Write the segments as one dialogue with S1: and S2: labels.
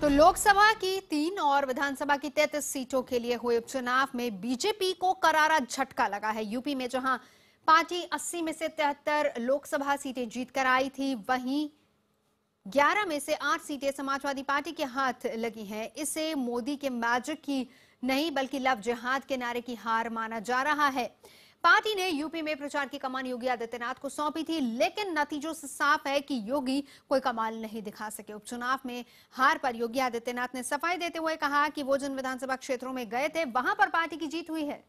S1: तो लोकसभा की 3 और विधानसभा की 33 सीटों के लिए हुए उपचुनाव में बीजेपी को करारा झटका लगा है। यूपी में जहां पार्टी 80 में से 73 लोकसभा सीटें जीतकर आई थी, वहीं 11 में से 8 सीटें समाजवादी पार्टी के हाथ लगी हैं। इसे मोदी के मैजिक की नहीं बल्कि लव जिहाद के नारे की हार माना जा रहा है। पार्टी ने यूपी में प्रचार की कमान योगी आदित्यनाथ को सौंपी थी, लेकिन नतीजों से साफ है कि योगी कोई कमाल नहीं दिखा सके। उपचुनाव में हार पर योगी आदित्यनाथ ने सफाई देते हुए कहा कि वो जिन विधानसभा क्षेत्रों में गए थे, वहां पर पार्टी की जीत हुई है।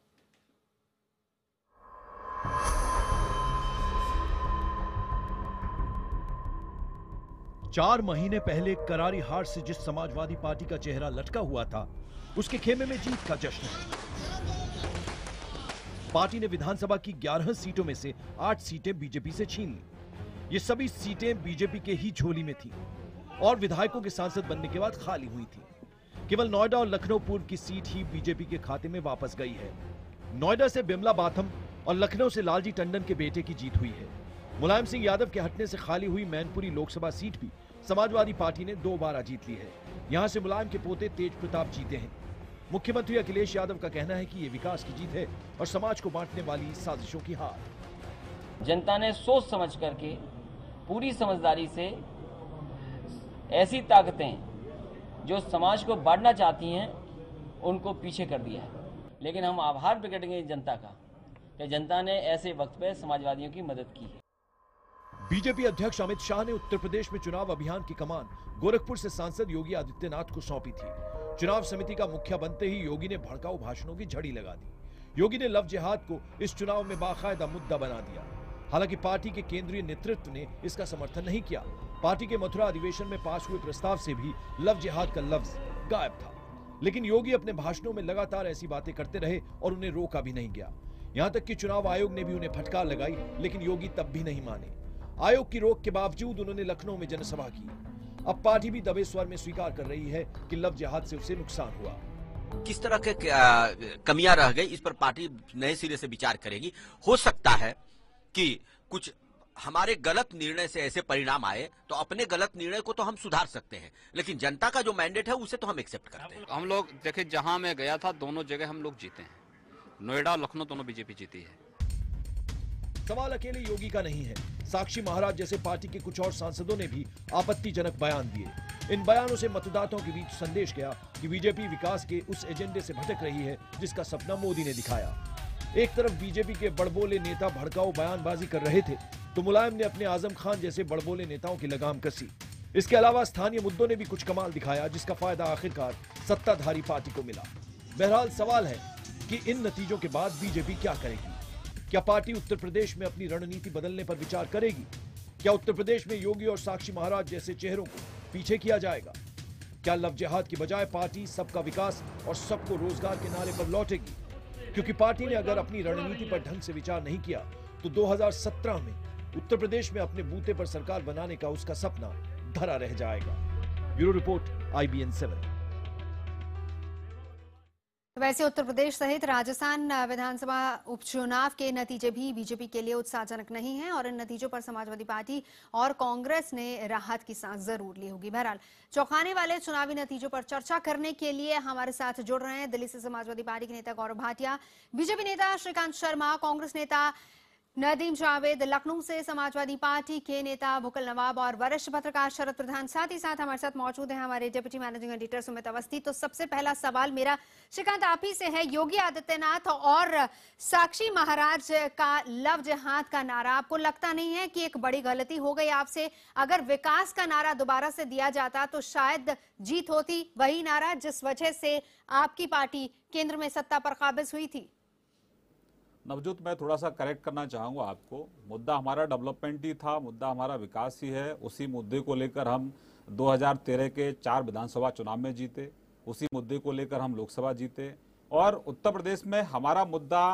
S2: 4 महीने पहले करारी हार से जिस समाजवादी पार्टी का चेहरा लटका हुआ था, उसके खेमे में जीत का जश्न है। पार्टी ने विधानसभा की 11 सीटों में से 8 सीटें बीजेपी से छीन ली। ये सभी सीटें बीजेपी के ही झोली में थी और विधायकों के सांसद बनने के बाद खाली हुई थी। केवल नोएडा और लखनऊ पूर्व की सीट ही बीजेपी के खाते में वापस गई है। नोएडा से बिमला बाथम और लखनऊ से लालजी टंडन के बेटे की जीत हुई है। मुलायम सिंह यादव के हटने से खाली हुई मैनपुरी लोकसभा सीट भी समाजवादी पार्टी ने 2 बार जीत ली है। यहां से मुलायम के पोते तेज प्रताप जीते हैं। मुख्यमंत्री अखिलेश यादव का कहना है कि ये विकास की जीत है और समाज को बांटने वाली साजिशों की हार।
S3: जनता ने सोच समझ करके पूरी समझदारी से ऐसी ताकतें जो समाज को बांटना चाहती हैं उनको पीछे कर दिया है। लेकिन हम आभार प्रकट करेंगे जनता का कि जनता ने ऐसे वक्त पे समाजवादियों की मदद की है।
S2: बीजेपी अध्यक्ष अमित शाह ने उत्तर प्रदेश में चुनाव अभियान की कमान गोरखपुर से सांसद योगी आदित्यनाथ को सौंपी थी। चुनाव समिति का मुखिया बनते ही योगी ने भड़काऊ भाषणों की झड़ी लगा दी। योगी ने लव जिहाद को इस चुनाव में बाकायदा मुद्दा बना दिया। हालांकि पार्टी के केंद्रीय नेतृत्व ने इसका समर्थन नहीं किया। पार्टी के मथुरा अधिवेशन में पास हुए प्रस्ताव से भी लव जिहाद का लफ्ज गायब था। लेकिन योगी अपने भाषणों में लगातार ऐसी बातें करते रहे और उन्हें रोका भी नहीं गया। यहां तक कि चुनाव आयोग ने भी उन्हें फटकार लगाई, लेकिन योगी तब भी नहीं माने। आयोग की रोक के बावजूद उन्होंने लखनऊ में जनसभा की। अब पार्टी भी दबे स्वर में स्वीकार कर रही है कि लव जिहाद से उसे नुकसान हुआ।
S4: किस तरह के कमियां रह गई, इस पर पार्टी नए सिरे से विचार करेगी। हो सकता है कि कुछ हमारे गलत निर्णय से ऐसे परिणाम आए तो अपने गलत निर्णय को तो हम सुधार सकते हैं, लेकिन जनता का जो मैंडेट है उसे तो हम एक्सेप्ट करते हैं।
S5: हम लोग देखिए, जहां मैं गया था दोनों जगह हम लोग जीते हैं। नोएडा लखनऊ दोनों बीजेपी जीती है।
S2: सवाल अकेले योगी का नहीं है। साक्षी महाराज जैसे पार्टी के कुछ और सांसदों ने भी आपत्तिजनक बयान दिए। इन बयानों से मतदाताओं के बीच संदेश गया कि बीजेपी विकास के उस एजेंडे से भटक रही है जिसका सपना मोदी ने दिखाया। एक तरफ बीजेपी के बड़बोले नेता भड़काऊ बयानबाजी कर रहे थे, तो मुलायम ने अपने आजम खान जैसे बड़बोले नेताओं की लगाम कसी। इसके अलावा स्थानीय मुद्दों ने भी कुछ कमाल दिखाया, जिसका फायदा आखिरकार सत्ताधारी पार्टी को मिला। बहरहाल सवाल है कि इन नतीजों के बाद बीजेपी क्या करेगी। क्या पार्टी उत्तर प्रदेश में अपनी रणनीति बदलने पर विचार करेगी? क्या उत्तर प्रदेश में योगी और साक्षी महाराज जैसे चेहरों को पीछे किया जाएगा? क्या लव जिहाद की बजाय पार्टी सबका विकास और सबको रोजगार के नारे पर लौटेगी? क्योंकि पार्टी ने अगर अपनी रणनीति पर ढंग से विचार नहीं किया तो 2017 में उत्तर प्रदेश में अपने बूते पर सरकार बनाने का उसका सपना धरा रह जाएगा। Bureau report, IBN 7।
S1: वैसे उत्तर प्रदेश सहित राजस्थान विधानसभा उपचुनाव के नतीजे भी बीजेपी के लिए उत्साहजनक नहीं हैं और इन नतीजों पर समाजवादी पार्टी और कांग्रेस ने राहत की सांस जरूर ली होगी। बहरहाल चौंकाने वाले चुनावी नतीजों पर चर्चा करने के लिए हमारे साथ जुड़ रहे हैं दिल्ली से समाजवादी पार्टी के नेता गौरव भाटिया, बीजेपी नेता श्रीकांत शर्मा, कांग्रेस नेता नदीम जावेद, लखनऊ से समाजवादी पार्टी के नेता बुकल नवाब और वरिष्ठ पत्रकार शरद प्रधान साथ ही साथ हमारे साथ मौजूद हैं हमारे deputy managing editor Sumit Awasthi. तो सबसे पहला सवाल मेरा श्रीकांत आप ही से है। योगी आदित्यनाथ और साक्षी महाराज का लव जिहाद का नारा, आपको लगता नहीं है कि एक बड़ी गलती हो गई आपसे? अगर विकास का नारा दोबारा से दिया जाता तो शायद जीत होती, वही नारा जिस वजह से आपकी पार्टी केंद्र में सत्ता पर काबिज हुई थी।
S6: नवजोत, मैं थोड़ा सा करेक्ट करना चाहूँगा आपको। मुद्दा हमारा डेवलपमेंट ही था, मुद्दा हमारा विकास ही है। उसी मुद्दे को लेकर हम 2013 के 4 विधानसभा चुनाव में जीते, उसी मुद्दे को लेकर हम लोकसभा जीते। और उत्तर प्रदेश में हमारा मुद्दा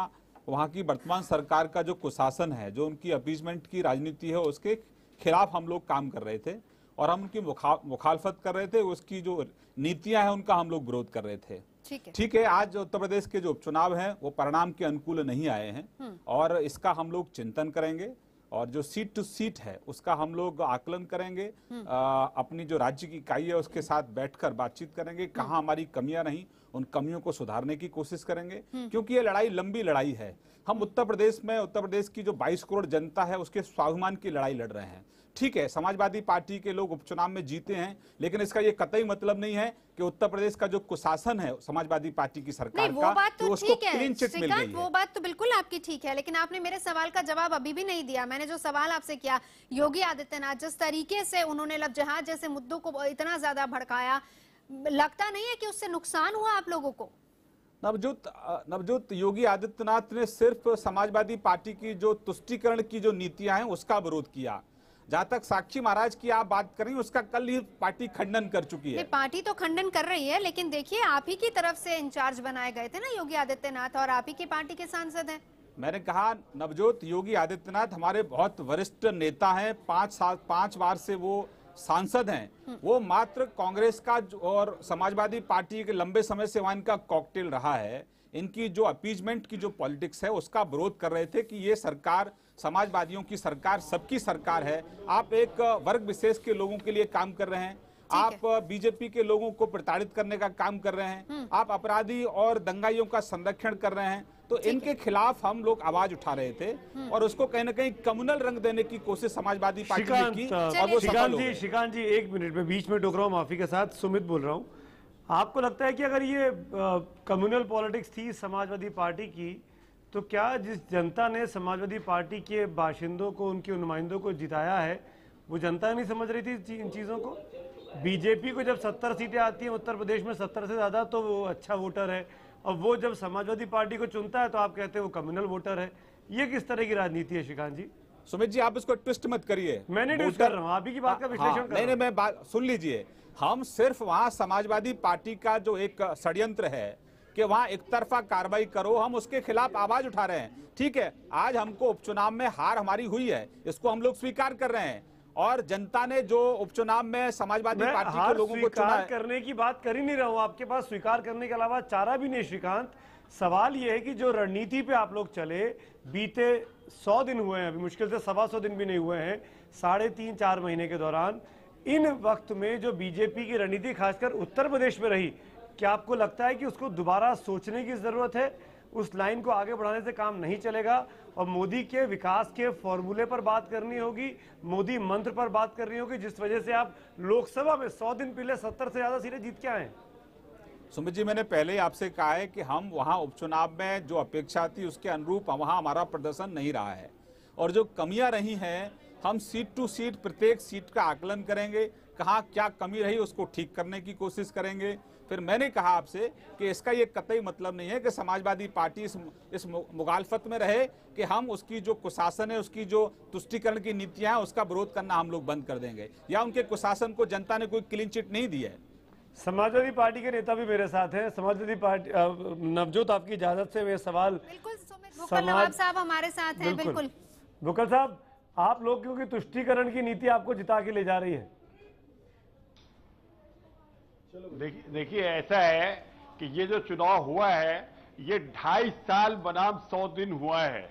S6: वहाँ की वर्तमान सरकार का जो कुशासन है, जो उनकी अपीजमेंट की राजनीति है, उसके खिलाफ हम लोग काम कर रहे थे और हम उनकी मुखालफत कर रहे थे। उसकी जो नीतियाँ हैं उनका हम लोग विरोध कर रहे थे। ठीक है, आज उत्तर प्रदेश के जो उपचुनाव हैं वो परिणाम के अनुकूल नहीं आए हैं और इसका हम लोग चिंतन करेंगे और जो सीट टू सीट है उसका हम लोग आकलन करेंगे। अपनी जो राज्य की इकाई है उसके साथ बैठकर बातचीत करेंगे, कहाँ हमारी कमियां रहीं उन कमियों को सुधारने की कोशिश करेंगे, क्योंकि ये लड़ाई लंबी लड़ाई है। हम उत्तर प्रदेश की जो 22 करोड़ जनता है उसके स्वाभिमान की लड़ाई लड़ रहे हैं। ठीक है, समाजवादी पार्टी के लोग उपचुनाव में जीते हैं, लेकिन इसका ये कतई मतलब नहीं है कि उत्तर प्रदेश का जो कुशासन है समाजवादी पार्टी की सरकार
S1: वो
S6: का,
S1: बात तो
S6: उसको
S1: ठीक है
S6: क्लीन चिट मिल गई है।
S1: वो बात तो बिल्कुल आपकी ठीक है, लेकिन आपने मेरे सवाल का जवाब अभी भी नहीं दिया। मैंने जो सवाल आपसे किया, योगी आदित्यनाथ जिस तरीके से उन्होंने लव जिहाद जैसे मुद्दों को इतना ज्यादा भड़काया, लगता नहीं है कि उससे नुकसान हुआ आप लोगों को?
S6: नवजोत, योगी आदित्यनाथ ने सिर्फ समाजवादी पार्टी की जो तुष्टीकरण की जो नीतियां हैं उसका विरोध किया। जहां तक साक्षी महाराज की आप बात करें, उसका कल ही पार्टी खंडन कर चुकी है।
S1: पार्टी तो खंडन कर रही है, लेकिन देखिए आप ही की तरफ से इंचार्ज बनाए गए थे ना योगी आदित्यनाथ, और आप ही की पार्टी के सांसद हैं।
S6: मैंने कहा नवजोत, योगी आदित्यनाथ हमारे बहुत वरिष्ठ नेता हैं, 5 बार से वो सांसद हैं। वो मात्र कांग्रेस का और समाजवादी पार्टी के लंबे समय से वहां इनका कॉकटेल रहा है। इनकी जो अपीजमेंट की जो पॉलिटिक्स है उसका विरोध कर रहे थे कि ये सरकार समाजवादियों की सरकार, सबकी सरकार है। आप एक वर्ग विशेष के लोगों के लिए काम कर रहे हैं, आप बीजेपी के लोगों को प्रताड़ित करने का काम कर रहे हैं, आप अपराधी और दंगाइयों का संरक्षण कर रहे हैं। तो इनके खिलाफ हम लोग आवाज उठा रहे थे और उसको कहीं ना कहीं कम्युनल रंग देने की कोशिश समाजवादी पार्टी ने की और वो सफल हो गए।
S7: श्रीकांत जी, एक मिनट में बीच में टोक रहा हूँ, माफी के साथ, सुमित बोल रहा हूँ। आपको लगता है कि अगर ये कम्युनल पॉलिटिक्स थी समाजवादी पार्टी की, तो क्या जिस जनता ने समाजवादी पार्टी के बाशिंदों को, उनके नुमाइंदों को जिताया है, वो जनता नहीं समझ रही थी इन चीज़ों को? बीजेपी को जब 70 सीटें आती हैं उत्तर प्रदेश में, 70 से ज़्यादा, तो वो अच्छा वोटर है, और वो जब समाजवादी पार्टी को चुनता है तो आप कहते हैं वो कम्युनल वोटर है। ये किस तरह की राजनीति है श्रीकांत जी?
S6: सुमित जी, आप इसको ट्विस्ट मत करिए।
S7: मैंने ट्विस्ट कर रहा हूँ, आप ही की बात का विश्लेषण कर रहा हूं।
S6: नहीं, मैं बात सुन लीजिए। हम सिर्फ वहां समाजवादी पार्टी का जो एक षड्यंत्र है कि वहां एक तरफा कार्रवाई करो, हम उसके खिलाफ आवाज उठा रहे हैं। ठीक है, आज हमको उपचुनाव में हार हमारी हुई है, इसको हम लोग स्वीकार कर रहे हैं, और जनता ने जो उपचुनाव में समाजवादी पार्टी के लोगों को चुना है।
S7: करने की बात कर ही नहीं रहा हूं, आपके पास स्वीकार करने के अलावा चारा भी नहीं श्रीकांत। सवाल यह है कि जो रणनीति पे आप लोग चले, बीते 100 दिन हुए हैं, अभी मुश्किल से 125 दिन भी नहीं हुए हैं, 3.5-4 महीने के दौरान, इन वक्त में जो बीजेपी की रणनीति खासकर उत्तर प्रदेश में रही, क्या आपको लगता है कि उसको दोबारा सोचने की जरूरत है? उस लाइन को आगे बढ़ाने से काम नहीं चलेगा, और मोदी के विकास के फॉर्मूले पर बात करनी होगी, मोदी मंत्र पर बात करनी होगी, जिस वजह से आप लोकसभा में 100 दिन पहले 70 से ज्यादा सीटें जीत के आए।
S6: सुमित जी, मैंने पहले ही आपसे कहा है कि हम वहां उपचुनाव में जो अपेक्षा थी उसके अनुरूप वहां हमारा प्रदर्शन नहीं रहा है, और जो कमियां रही हैं हम सीट टू सीट प्रत्येक सीट का आकलन करेंगे, कहाँ क्या कमी रही उसको ठीक करने की कोशिश करेंगे। फिर मैंने कहा आपसे कि इसका ये कतई मतलब नहीं है कि समाजवादी पार्टी इस मुगालफत में रहे कि हम उसकी जो कुशासन है, उसकी जो तुष्टीकरण की नीतियां हैं उसका विरोध करना हम लोग बंद कर देंगे, या उनके कुशासन को जनता ने कोई क्लीन चिट नहीं दी है।
S7: समाजवादी पार्टी के नेता भी मेरे साथ हैं। समाजवादी पार्टी, नवजोत आपकी इजाजत से वे सवाल।
S1: बिल्कुल, बुकल नवाब साहब हमारे साथ हैं। बिल्कुल
S7: बुकल साहब, आप लोग क्योंकि तुष्टीकरण की नीति आपको जिता के ले जा रही है।
S8: देखिए, ऐसा है कि ये जो चुनाव हुआ है ये 2.5 साल बनाम 100 दिन हुआ है।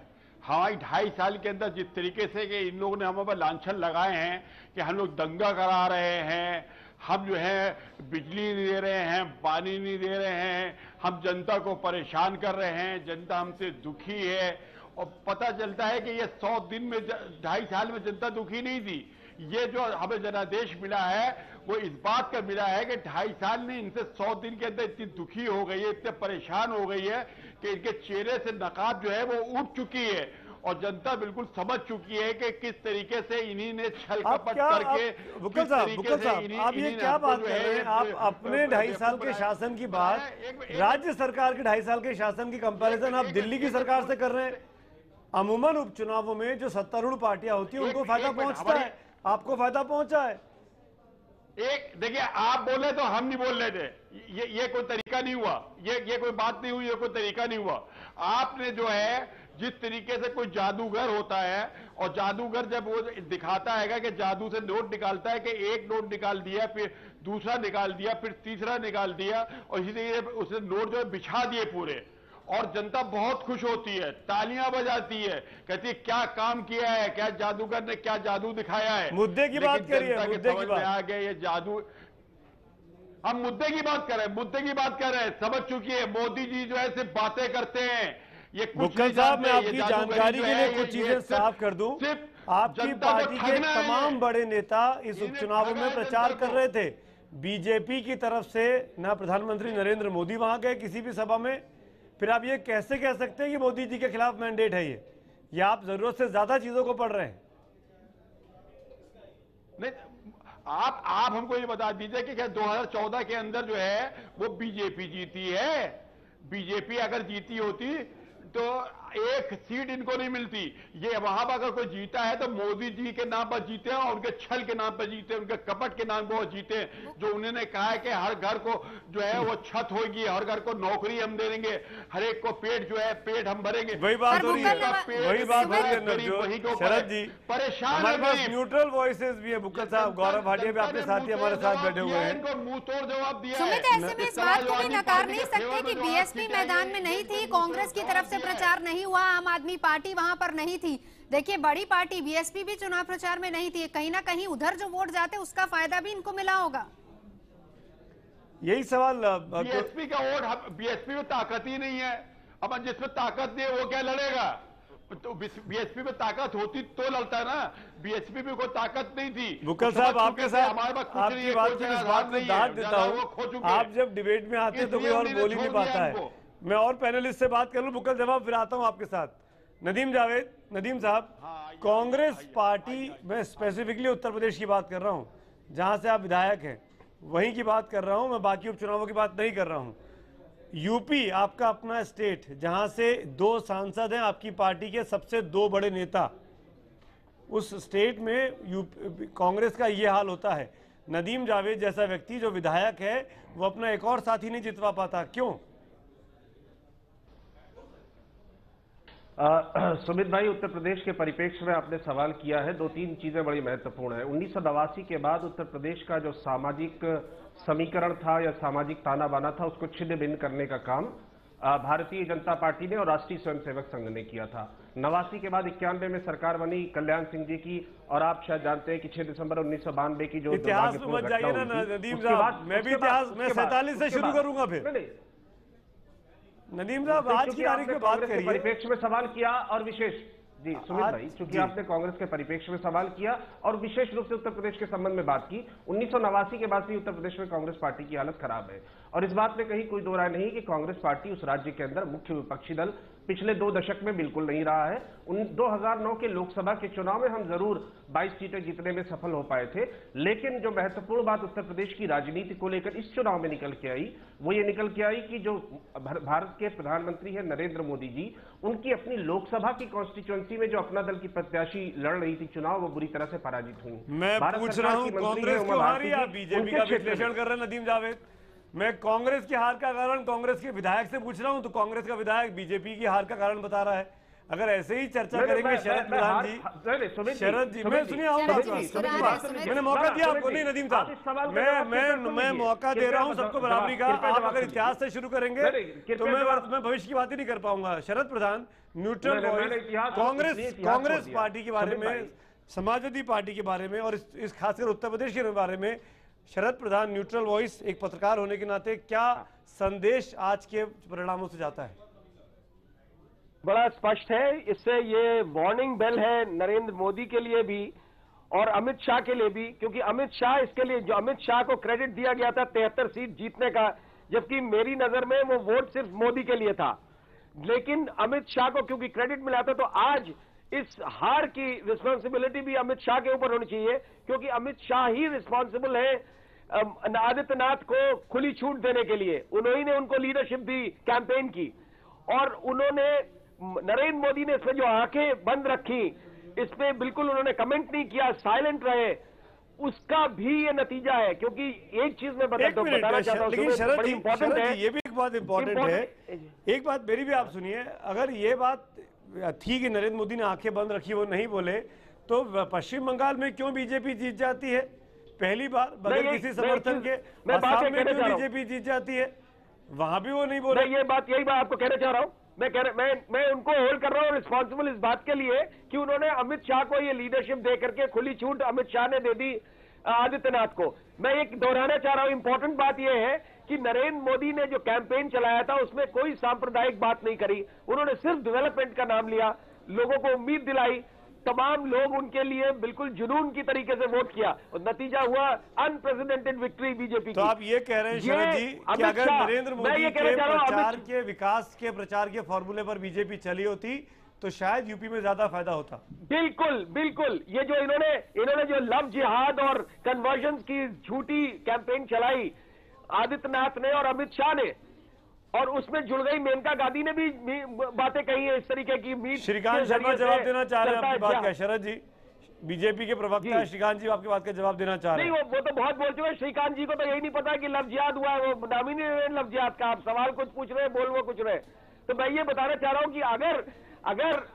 S8: हमारी 2.5 साल के अंदर जिस तरीके से कि इन लोगों ने हम पर लांछन लगाए हैं कि हम लोग दंगा करा रहे हैं, हम जो है बिजली नहीं दे रहे हैं, पानी नहीं दे रहे हैं, हम जनता को परेशान कर रहे हैं, जनता हमसे दुखी है, और पता चलता है कि ये 100 दिन में 2.5 साल में जनता दुखी नहीं थी। ये जो हमें जनादेश मिला है वो इस बात का मिला है कि 2.5 साल में इनसे 100 दिन के अंदर इतनी दुखी हो गई है, इतने परेशान हो गई है कि इनके चेहरे से नकाब जो है वो उठ चुकी है, और जनता बिल्कुल समझ चुकी है कि किस तरीके से इन्हीं ने छल कपट करके।
S7: बुकल साहब, आप ये क्या बात कर रहे हैं? आप अपने 2.5 साल के शासन की बात राज्य सरकार के 2.5 साल के शासन की कंपैरिजन आप दिल्ली की सरकार से कर रहे हैं। अमूमन उपचुनावों में जो सत्तारूढ़ पार्टियां होती है उनको फायदा पहुंचता है, आपको फायदा पहुंचा है।
S8: एक देखिए, आप बोले तो हम नहीं बोल रहे थे, ये कोई तरीका नहीं हुआ, ये कोई बात नहीं हुई, ये कोई तरीका नहीं हुआ। आपने जो है जिस तरीके से कोई जादूगर होता है, और जादूगर जब वो दिखाता है कि जादू से नोट निकालता है कि एक नोट निकाल दिया, फिर दूसरा निकाल दिया, फिर तीसरा निकाल दिया, और इसी तरीके उसने नोट जो है बिछा दिए पूरे, और जनता बहुत खुश होती है, तालियां बजाती है, कहती है क्या काम किया है, क्या जादूगर ने क्या जादू दिखाया है।
S7: मुद्दे की बात करिए, मुद्दे की बात
S8: आ गए ये जादू। हम मुद्दे की बात कर रहे हैं, मुद्दे की बात कर रहे हैं। समझ चुकी है मोदी जी जो है सिर्फ बातें करते हैं, ये कुछ
S7: बुक्कल साहब, मैं आपकी जानकारी के लिए कुछ चीजें साफ कर दूं। आपकी पार्टी के तमाम बड़े नेता इस उपचुनावों में प्रचार कर रहे थे। बीजेपी की तरफ से ना प्रधानमंत्री नरेंद्र मोदी वहां गए किसी भी सभा में। फिर आप ये कैसे कह सकते हैं कि मोदी जी के खिलाफ मैंडेट है ये आप जरूरत से ज्यादा चीजों को पढ़ रहे हैं।
S8: नहीं, आप हमको ये बता दीजिए कि क्या 2014 के अंदर जो है वो बीजेपी जीती है? बीजेपी अगर जीती होती तो एक सीट इनको नहीं मिलती। ये वहां पर अगर कोई जीता है तो मोदी जी के नाम पर जीते हैं और उनके छल के नाम पर जीते हैं, उनके कपट के नाम पर वो जीते हैं। जो उन्होंने कहा है कि हर घर को जो है वो छत होगी, हर घर को नौकरी हम दे देंगे, हर एक को पेट जो है पेट हम भरेंगे।
S7: वही बात हो रही है, वही बात हो रही है शरद जी।
S8: परेशान
S7: हमारे पास न्यूट्रल वॉइसेस भी है। बुक्कल साहब, गौरव भाटिया भी आपके साथ ही हमारे साथ बैठे हुए हैं।
S8: इनको मुंह तोड़ जवाब दिया
S1: सुमित, ऐसे में इस बात को भी नकार नहीं सकते कि बीएसपी मैदान में नहीं थी, कांग्रेस की तरफ से प्रचार नहीं हुआ, आम आदमी पार्टी वहां पर नहीं थी। देखिए, बड़ी पार्टी बीएसपी भी चुनाव प्रचार में नहीं थी। कहीं ना कहीं उधर जो वोट जाते उसका फायदा भी इनको मिला होगा।
S7: यही सवाल।
S8: बीएसपी का वोट, बीएसपी में ताकत ही नहीं है। अब जिसमें ताकत नहीं है वो क्या लड़ेगा? तो बीएसपी में ताकत होती तो लड़ता है ना। बीएसपी में कोई ताकत नहीं थी।
S7: बुक्कल साहब, आपके साथ आपकी बात को इस बात को दाद देता हूं। आप जब डिबेट में आते हैं तो कोई और बोल ही नहीं पाता है। मैं और पैनलिस्ट से बात कर लूं, बुक्कल जवाब फिर आता हूं आपके साथ। नदीम जावेद, नदीम साहब, कांग्रेस पार्टी, मैं स्पेसिफिकली उत्तर प्रदेश की बात कर रहा हूं जहां से आप विधायक हैं, वहीं की बात कर रहा हूं मैं, बाकी उपचुनावों की बात नहीं कर रहा हूं। यूपी आपका अपना स्टेट, जहां से 2 सांसद हैं आपकी पार्टी के, सबसे 2 बड़े नेता, उस स्टेट में कांग्रेस का ये हाल होता है। नदीम जावेद जैसा व्यक्ति जो विधायक है वो अपना एक और साथी नहीं जितवा पाता, क्यों?
S9: सुमित भाई, उत्तर प्रदेश के परिप्रेक्ष्य में आपने सवाल किया है। 2-3 चीजें बड़ी महत्वपूर्ण है। 1989 के बाद उत्तर प्रदेश का जो सामाजिक समीकरण था या सामाजिक ताना बाना था, उसको छिन्न भिन्न करने का काम भारतीय जनता पार्टी ने और राष्ट्रीय स्वयंसेवक संघ ने किया था। 89 के बाद 91 में सरकार बनी कल्याण सिंह जी की, और आप शायद जानते हैं कि 6 दिसंबर 1992 की जो
S7: इतिहास में मत जाइए ना नदीम साहब, मैं भी इतिहास में 47 से शुरू करूंगा। फिर नदीम साहब, आज की तारीख में बात करिए।
S9: परिप्रेक्ष्य में सवाल किया और विशेष जी सुमित भाई, चूंकि आपने कांग्रेस के परिप्रेक्ष्य में सवाल किया और विशेष रूप से उत्तर प्रदेश के संबंध में बात की, 1989 के बाद से उत्तर प्रदेश में कांग्रेस पार्टी की हालत खराब है। और इस बात में कहीं कोई दो राय नहीं कि कांग्रेस पार्टी उस राज्य के अंदर मुख्य विपक्षी दल पिछले 2 दशक में बिल्कुल नहीं रहा है। 2009 के लोकसभा के चुनाव में हम जरूर 22 सीटें जीतने में सफल हो पाए थे, लेकिन जो महत्वपूर्ण बात उत्तर प्रदेश की राजनीति को लेकर इस चुनाव में निकल के आई, वो ये निकल के आई कि जो भारत के प्रधानमंत्री हैं नरेंद्र मोदी जी, उनकी अपनी लोकसभा की कॉन्स्टिट्यूएंसी में जो अपना दल की प्रत्याशी लड़ रही थी चुनाव, वो बुरी तरह से पराजित हुई।
S7: मैं पूछ रहा हूं, कांग्रेस क्यों हारी? आप बीजेपी का विश्लेषण कर रहे हैं नदीम जावेद। मैं कांग्रेस की हार का कारण कांग्रेस के विधायक से पूछ रहा हूं, तो कांग्रेस का विधायक बीजेपी की हार का कारण बता रहा है। अगर ऐसे ही चर्चा करेंगे शरद प्रधान जी, शरद जी, मैं सुनिए मैंने मौका दिया आपको। नहीं नदीम साहब, मैं मौका दे रहा हूं सबको बराबरी का। आप अगर इतिहास से शुरू करेंगे तो मैं भविष्य की बात ही नहीं कर पाऊंगा। शरद प्रधान, न्यूट्रल वॉइस, कांग्रेस पार्टी के बारे में, समाजवादी पार्टी के बारे में और इस खासकर उत्तर प्रदेश के बारे में शरद प्रधान, न्यूट्रल वॉइस, एक पत्रकार होने के नाते क्या संदेश आज के परिणामों से जाता है?
S10: बड़ा स्पष्ट है। इससे ये वार्निंग बेल है नरेंद्र मोदी के लिए भी और अमित शाह के लिए भी, क्योंकि अमित शाह, इसके लिए जो अमित शाह को क्रेडिट दिया गया था 73 सीट जीतने का, जबकि मेरी नजर में वो वोट सिर्फ मोदी के लिए था, लेकिन अमित शाह को क्योंकि क्रेडिट मिला था, तो आज इस हार की रिस्पॉन्सिबिलिटी भी अमित शाह के ऊपर होनी चाहिए, क्योंकि अमित शाह ही रिस्पॉन्सिबल है आदित्यनाथ को खुली छूट देने के लिए। उन्होंने उनको लीडरशिप दी कैंपेन की, और उन्होंने नरेंद्र मोदी ने इसमें जो आंखें बंद रखी, इस पे बिल्कुल उन्होंने कमेंट नहीं किया, साइलेंट रहे, उसका भी ये नतीजा है। क्योंकि एक चीज मैं बताना चाहता हूं,
S7: लेकिन शरद जी, ये भी एक बात इंपॉर्टेंट है। एक बात मेरी भी आप सुनिए, अगर ये बात थी कि नरेंद्र मोदी ने आंखें बंद रखी, वो नहीं बोले, तो पश्चिम बंगाल में क्यों बीजेपी जीत जाती है? पहली बार बगैर किसी समर्थन के असम में क्यों बीजेपी जीत जाती है? वहां भी वो नहीं बोल रहे।
S10: यही बात आपको कहना चाह रहा हूं। मैं उनको होल्ड कर रहा हूं रिस्पॉन्सिबल इस बात के लिए कि उन्होंने अमित शाह को ये लीडरशिप दे करके खुली छूट अमित शाह ने दे दी आदित्यनाथ को। मैं ये दोहराना चाह रहा हूं, इंपॉर्टेंट बात यह है कि नरेंद्र मोदी ने जो कैंपेन चलाया था उसमें कोई सांप्रदायिक बात नहीं करी। उन्होंने सिर्फ डेवलपमेंट का नाम लिया, लोगों को उम्मीद दिलाई, तमाम लोग उनके लिए बिल्कुल जुनून की तरीके से वोट किया और नतीजा हुआ अनप्रेसिडेंटेड विक्ट्री बीजेपी की।
S7: तो आप ये कह रहे हैं शरद जी कि अगर नरेंद्र मोदी के प्रचार के विकास के प्रचार के फॉर्मूले पर बीजेपी चली होती तो शायद यूपी में ज्यादा फायदा होता।
S10: बिल्कुल ये जो इन्होंने जो लव जिहाद और कन्वर्जन की झूठी कैंपेन चलाई आदित्यनाथ ने और अमित शाह ने, और उसमें जुड़ गई मेनका गांधी ने भी बातें कही है इस तरीके की। मीट
S7: श्रीकांत शर्मा जवाब देना चाह रहे हैं आपकी बात का। शरद जी बीजेपी के प्रवक्ता श्रीकांत जी आपकी बात का जवाब देना चाह रहे हैं।
S10: नहीं, वो तो बहुत बोल चुके हैं। श्रीकांत जी को तो यही नहीं पता कि लव जिहाद हुआ है, वो नाम ही नहीं है लव जिहाद का। आप सवाल कुछ पूछ रहे हैं, बोल वो कुछ रहे। तो मैं ये बताना चाह रहा हूं कि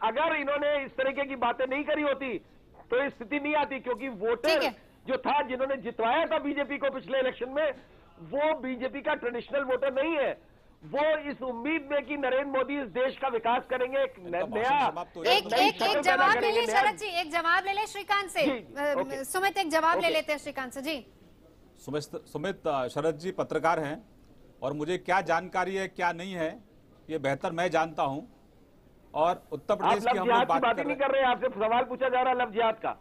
S10: अगर इन्होंने इस तरीके की बातें नहीं करी होती तो ये स्थिति नहीं आती, क्योंकि वोटर जो था जिन्होंने जितवाया था बीजेपी को पिछले इलेक्शन में, वो बीजेपी का ट्रेडिशनल वोटर नहीं है। वो इस उम्मीद में कि नरेंद्र मोदी इस देश का विकास करेंगे, एक
S1: जवाब ले ले शरद जी, एक जवाब ले ले श्रीकांत से। सुमित एक जवाब ले लेते हैं श्रीकांत से। जी
S6: सुमित, शरद जी पत्रकार हैं और मुझे क्या जानकारी है क्या नहीं है ये बेहतर मैं जानता हूं। और उत्तर प्रदेश की हम लोग बात
S10: नहीं कर रहे हैं, आपसे सवाल पूछा जा रहा है लव जिहाद का।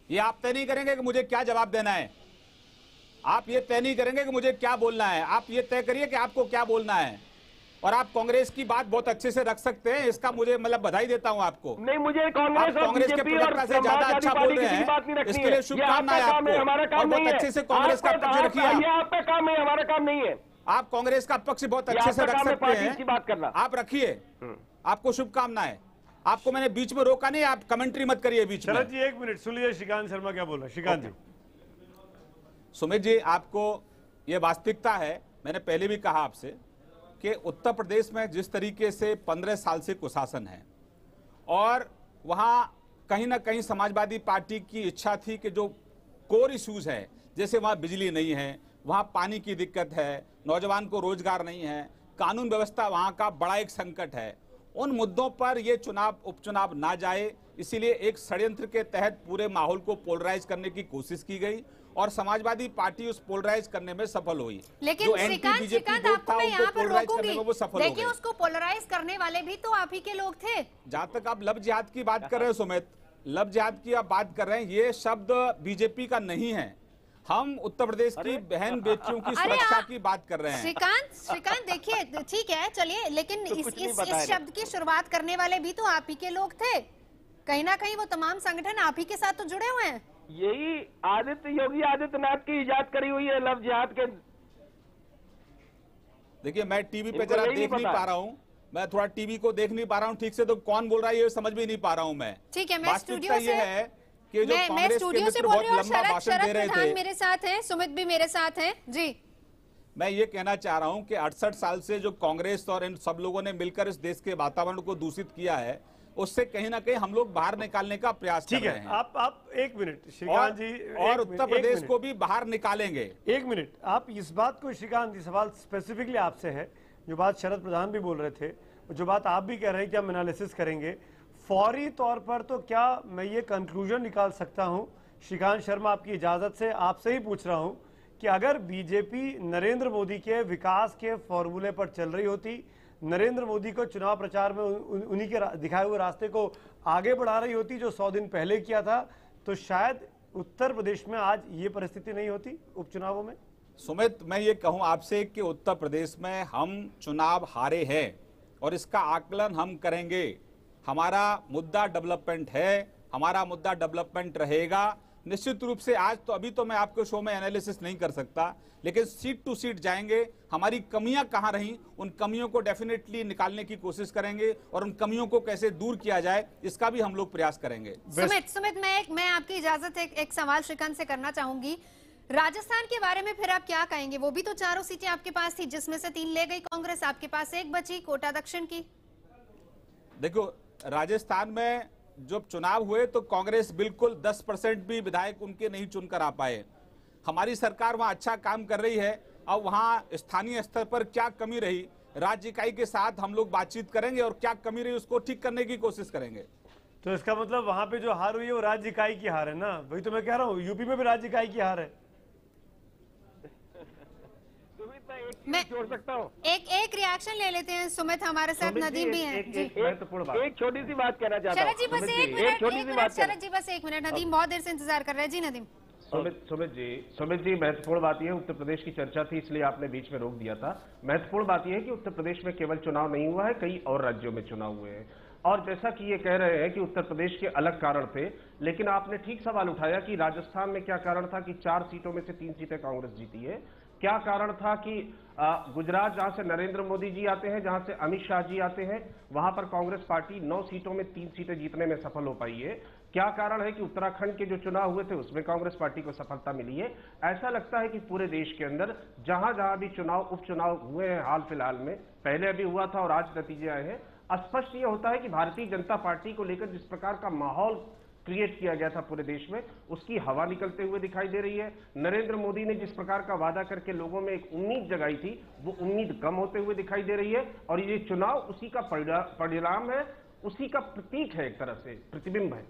S6: ये आप तय नहीं करेंगे कि मुझे क्या जवाब देना है, आप ये तय नहीं करेंगे कि मुझे क्या बोलना है। आप ये तय करिए कि आपको क्या बोलना है। और आप कांग्रेस की बात बहुत अच्छे से रख सकते हैं, इसका मुझे मतलब बधाई देता हूं आपको।
S10: नहीं, मुझे कांग्रेस
S6: के प्रवक्ता से ज्यादा अच्छा बोल रहे हैं, इसके लिए शुभकामनाएं आपको।
S10: हमारा काम
S6: बहुत अच्छे से कांग्रेस का पक्ष रखिए।
S10: ये आपका काम है, हमारा काम नहीं है।
S6: आप कांग्रेस का पक्ष बहुत अच्छे से रख सकते हैं,
S10: बात करना
S6: आप रखिए। आपको शुभकामनाएं। आपको मैंने बीच में रोका नहीं, आप कमेंट्री मत करिए बीच में।
S7: शरद जी एक मिनट सुन लीजिए श्रीकांत शर्मा क्या बोल रहे हैं। श्रीकांत जी।
S6: सुमित जी, आपको यह वास्तविकता है, मैंने पहले भी कहा आपसे कि उत्तर प्रदेश में जिस तरीके से 15 साल से कुशासन है और वहां कहीं ना कहीं समाजवादी पार्टी की इच्छा थी कि जो कोर इश्यूज है, जैसे वहां बिजली नहीं है, वहां पानी की दिक्कत है, नौजवान को रोजगार नहीं है, कानून व्यवस्था वहां का बड़ा एक संकट है, उन मुद्दों पर यह उपचुनाव ना जाए, इसीलिए एक षड्यंत्र के तहत पूरे माहौल को पोलराइज करने की कोशिश की गई और समाजवादी पार्टी उस पोलराइज करने में सफल हुई।
S1: लेकिन श्रीकांत आपको मैं यहाँ पर रोकूंगी, देखिए उसको पोलराइज करने वाले भी तो आप ही के लोग थे।
S6: जहां तक आप लव जिहाद की बात कर रहे हैं सुमित, लव जिहाद की आप बात कर रहे हैं, ये शब्द बीजेपी का नहीं है। हम उत्तर प्रदेश की बहन बेटियों की सुरक्षा की बात कर रहे हैं।
S1: श्रीकांत देखिए ठीक है, चलिए, लेकिन इस शब्द की शुरुआत करने वाले भी तो आप ही के लोग थे। कहीं ना कहीं वो तमाम संगठन आप ही के साथ तो जुड़े हुए हैं।
S10: यही योगी आदित्यनाथ की इजाद करी हुई है लव जिहाद के।
S6: देखिए मैं टीवी पे जरा देख नहीं पा रहा हूँ, मैं थोड़ा टीवी को देख नहीं पा रहा हूँ ठीक से, तो कौन बोल रहा है ये समझ भी नहीं पा रहा हूँ मैं।
S1: ठीक है, मैं स्टूडियो से
S6: है कि जो कांग्रेस के मित्र बहुत लंबा भाषण दे रहे थे,
S1: मेरे साथ हैं, सुमित भी मेरे साथ हैं। जी
S6: मैं ये कहना चाह रहा हूँ कि 68 साल से जो कांग्रेस और इन सब लोगों ने मिलकर इस देश के वातावरण को दूषित किया है, उससे कहीं ना कहीं हम लोग बाहर निकालने का प्रयास कर रहे हैं।
S7: आप एक मिनट श्रीकांत जी,
S6: और उत्तर प्रदेश को भी बाहर निकालेंगे।
S7: एक मिनट, आप इस बात को श्रीकांत जी, सवाल स्पेसिफिकली आपसे है, जो बात शरद प्रधान भी बोल रहे थे, जो बात आप भी कह रहे हैं कि हम एनालिसिस करेंगे फौरी तौर पर, तो क्या मैं ये कंक्लूजन निकाल सकता हूं, श्रीकांत शर्मा आपकी इजाजत से आपसे ही पूछ रहा हूं, कि अगर बीजेपी नरेंद्र मोदी के विकास के फॉर्मूले पर चल रही होती, नरेंद्र मोदी को चुनाव प्रचार में उन्हीं के दिखाए हुए रास्ते को आगे बढ़ा रही होती जो 100 दिन पहले किया था, तो शायद उत्तर प्रदेश में आज ये परिस्थिति नहीं होती उपचुनावों में।
S6: सुमित, मैं ये कहूं आपसे कि उत्तर प्रदेश में हम चुनाव हारे हैं और इसका आकलन हम करेंगे। हमारा मुद्दा डेवलपमेंट है, हमारा मुद्दा डेवलपमेंट रहेगा निश्चित रूप से। आज तो अभी तो मैं आपके शो में एनालिसिस नहीं कर सकता, लेकिन सीट टू सीट जाएंगे, हमारी कमियां कहां रहीं उन कमियों को डेफिनेटली निकालने की कोशिश करेंगे और उन कमियों को कैसे दूर किया जाए इसका भी हम लोग प्रयास करेंगे।
S1: सुमित मैं आपकी इजाजत एक सवाल श्रीकांत से करना चाहूंगी। राजस्थान के बारे में फिर आप क्या कहेंगे? वो भी तो 4 सीटें आपके पास थी, जिसमें से 3 ले गई कांग्रेस, आपके पास 1 बची, कोटा दक्षिण की।
S6: देखो राजस्थान में जब चुनाव हुए तो कांग्रेस बिल्कुल 10% भी विधायक उनके नहीं चुनकर आ पाए। हमारी सरकार वहां अच्छा काम कर रही है, अब वहाँ स्थानीय स्तर पर क्या कमी रही, राज्य इकाई के साथ हम लोग बातचीत करेंगे और क्या कमी रही उसको ठीक करने की कोशिश करेंगे।
S7: तो इसका मतलब वहां पे जो हार हुई है वो राज्य इकाई की हार है ना, वही तो मैं कह रहा हूँ, यूपी में भी राज्य इकाई की हार है।
S1: मैं
S10: जोड़ सकता हूँ,
S1: एक रिएक्शन ले लेते हैं। सुमित हमारे साथ, नदीम भी हैं।
S10: एक छोटी सी बात कहना चाहता हूँ।
S1: शरद जी बस एक मिनट, शरद जी बस एक मिनट, नदीम बहुत देर से इंतजार कर रहे हैं। जी नदीम।
S9: सुमित जी, महत्वपूर्ण बात यह है, उत्तर प्रदेश की चर्चा थी इसलिए आपने बीच में रोक दिया था। महत्वपूर्ण बात यह है कि उत्तर प्रदेश में केवल चुनाव नहीं हुआ है, कई और राज्यों में चुनाव हुए हैं। और जैसा कि ये कह रहे हैं कि उत्तर प्रदेश के अलग कारण थे, लेकिन आपने ठीक सवाल उठाया कि राजस्थान में क्या कारण था कि 4 सीटों में से 3 सीटें कांग्रेस जीती है। क्या कारण था कि गुजरात, जहां से नरेंद्र मोदी जी आते हैं, जहां से अमित शाह जी आते हैं, वहां पर कांग्रेस पार्टी 9 सीटों में 3 सीटें जीतने में सफल हो पाई है। क्या कारण है कि उत्तराखंड के जो चुनाव हुए थे उसमें कांग्रेस पार्टी को सफलता मिली है। ऐसा लगता है कि पूरे देश के अंदर जहां जहां भी चुनाव, उपचुनाव हुए हैं हाल फिलहाल में, पहले अभी हुआ था और आज नतीजे आए हैं, स्पष्ट यह होता है कि भारतीय जनता पार्टी को लेकर जिस प्रकार का माहौल क्रिएट किया गया था पूरे देश में, उसकी हवा निकलते हुए दिखाई दे रही है। नरेंद्र मोदी ने जिस प्रकार का वादा करके लोगों में एक उम्मीद जगाई थी, वो उम्मीद कम होते हुए दिखाई दे रही है। और ये चुनाव उसी का परिणाम है, उसी का प्रतीक है, एक तरह से प्रतिबिंब है।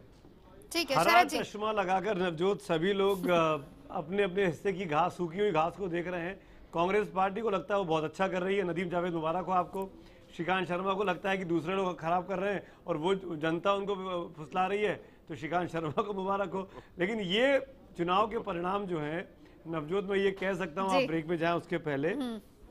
S1: ठीक है,
S7: हरा चश्मा लगाकर नवजोत सभी लोग अपने अपने हिस्से की घास, सूखी हुई घास को देख रहे हैं। कांग्रेस पार्टी को लगता है वो बहुत अच्छा कर रही है, नदीम जावेद मुबारक हो आपको। श्रीकांत शर्मा को लगता है कि दूसरे लोग खराब कर रहे हैं और वो जनता उनको फुसला रही है, तो श्रीकांत शर्मा को मुबारक हो। लेकिन ये चुनाव के परिणाम जो हैं नवजोत, मैं ये कह सकता हूँ, आप ब्रेक में जाएं उसके पहले,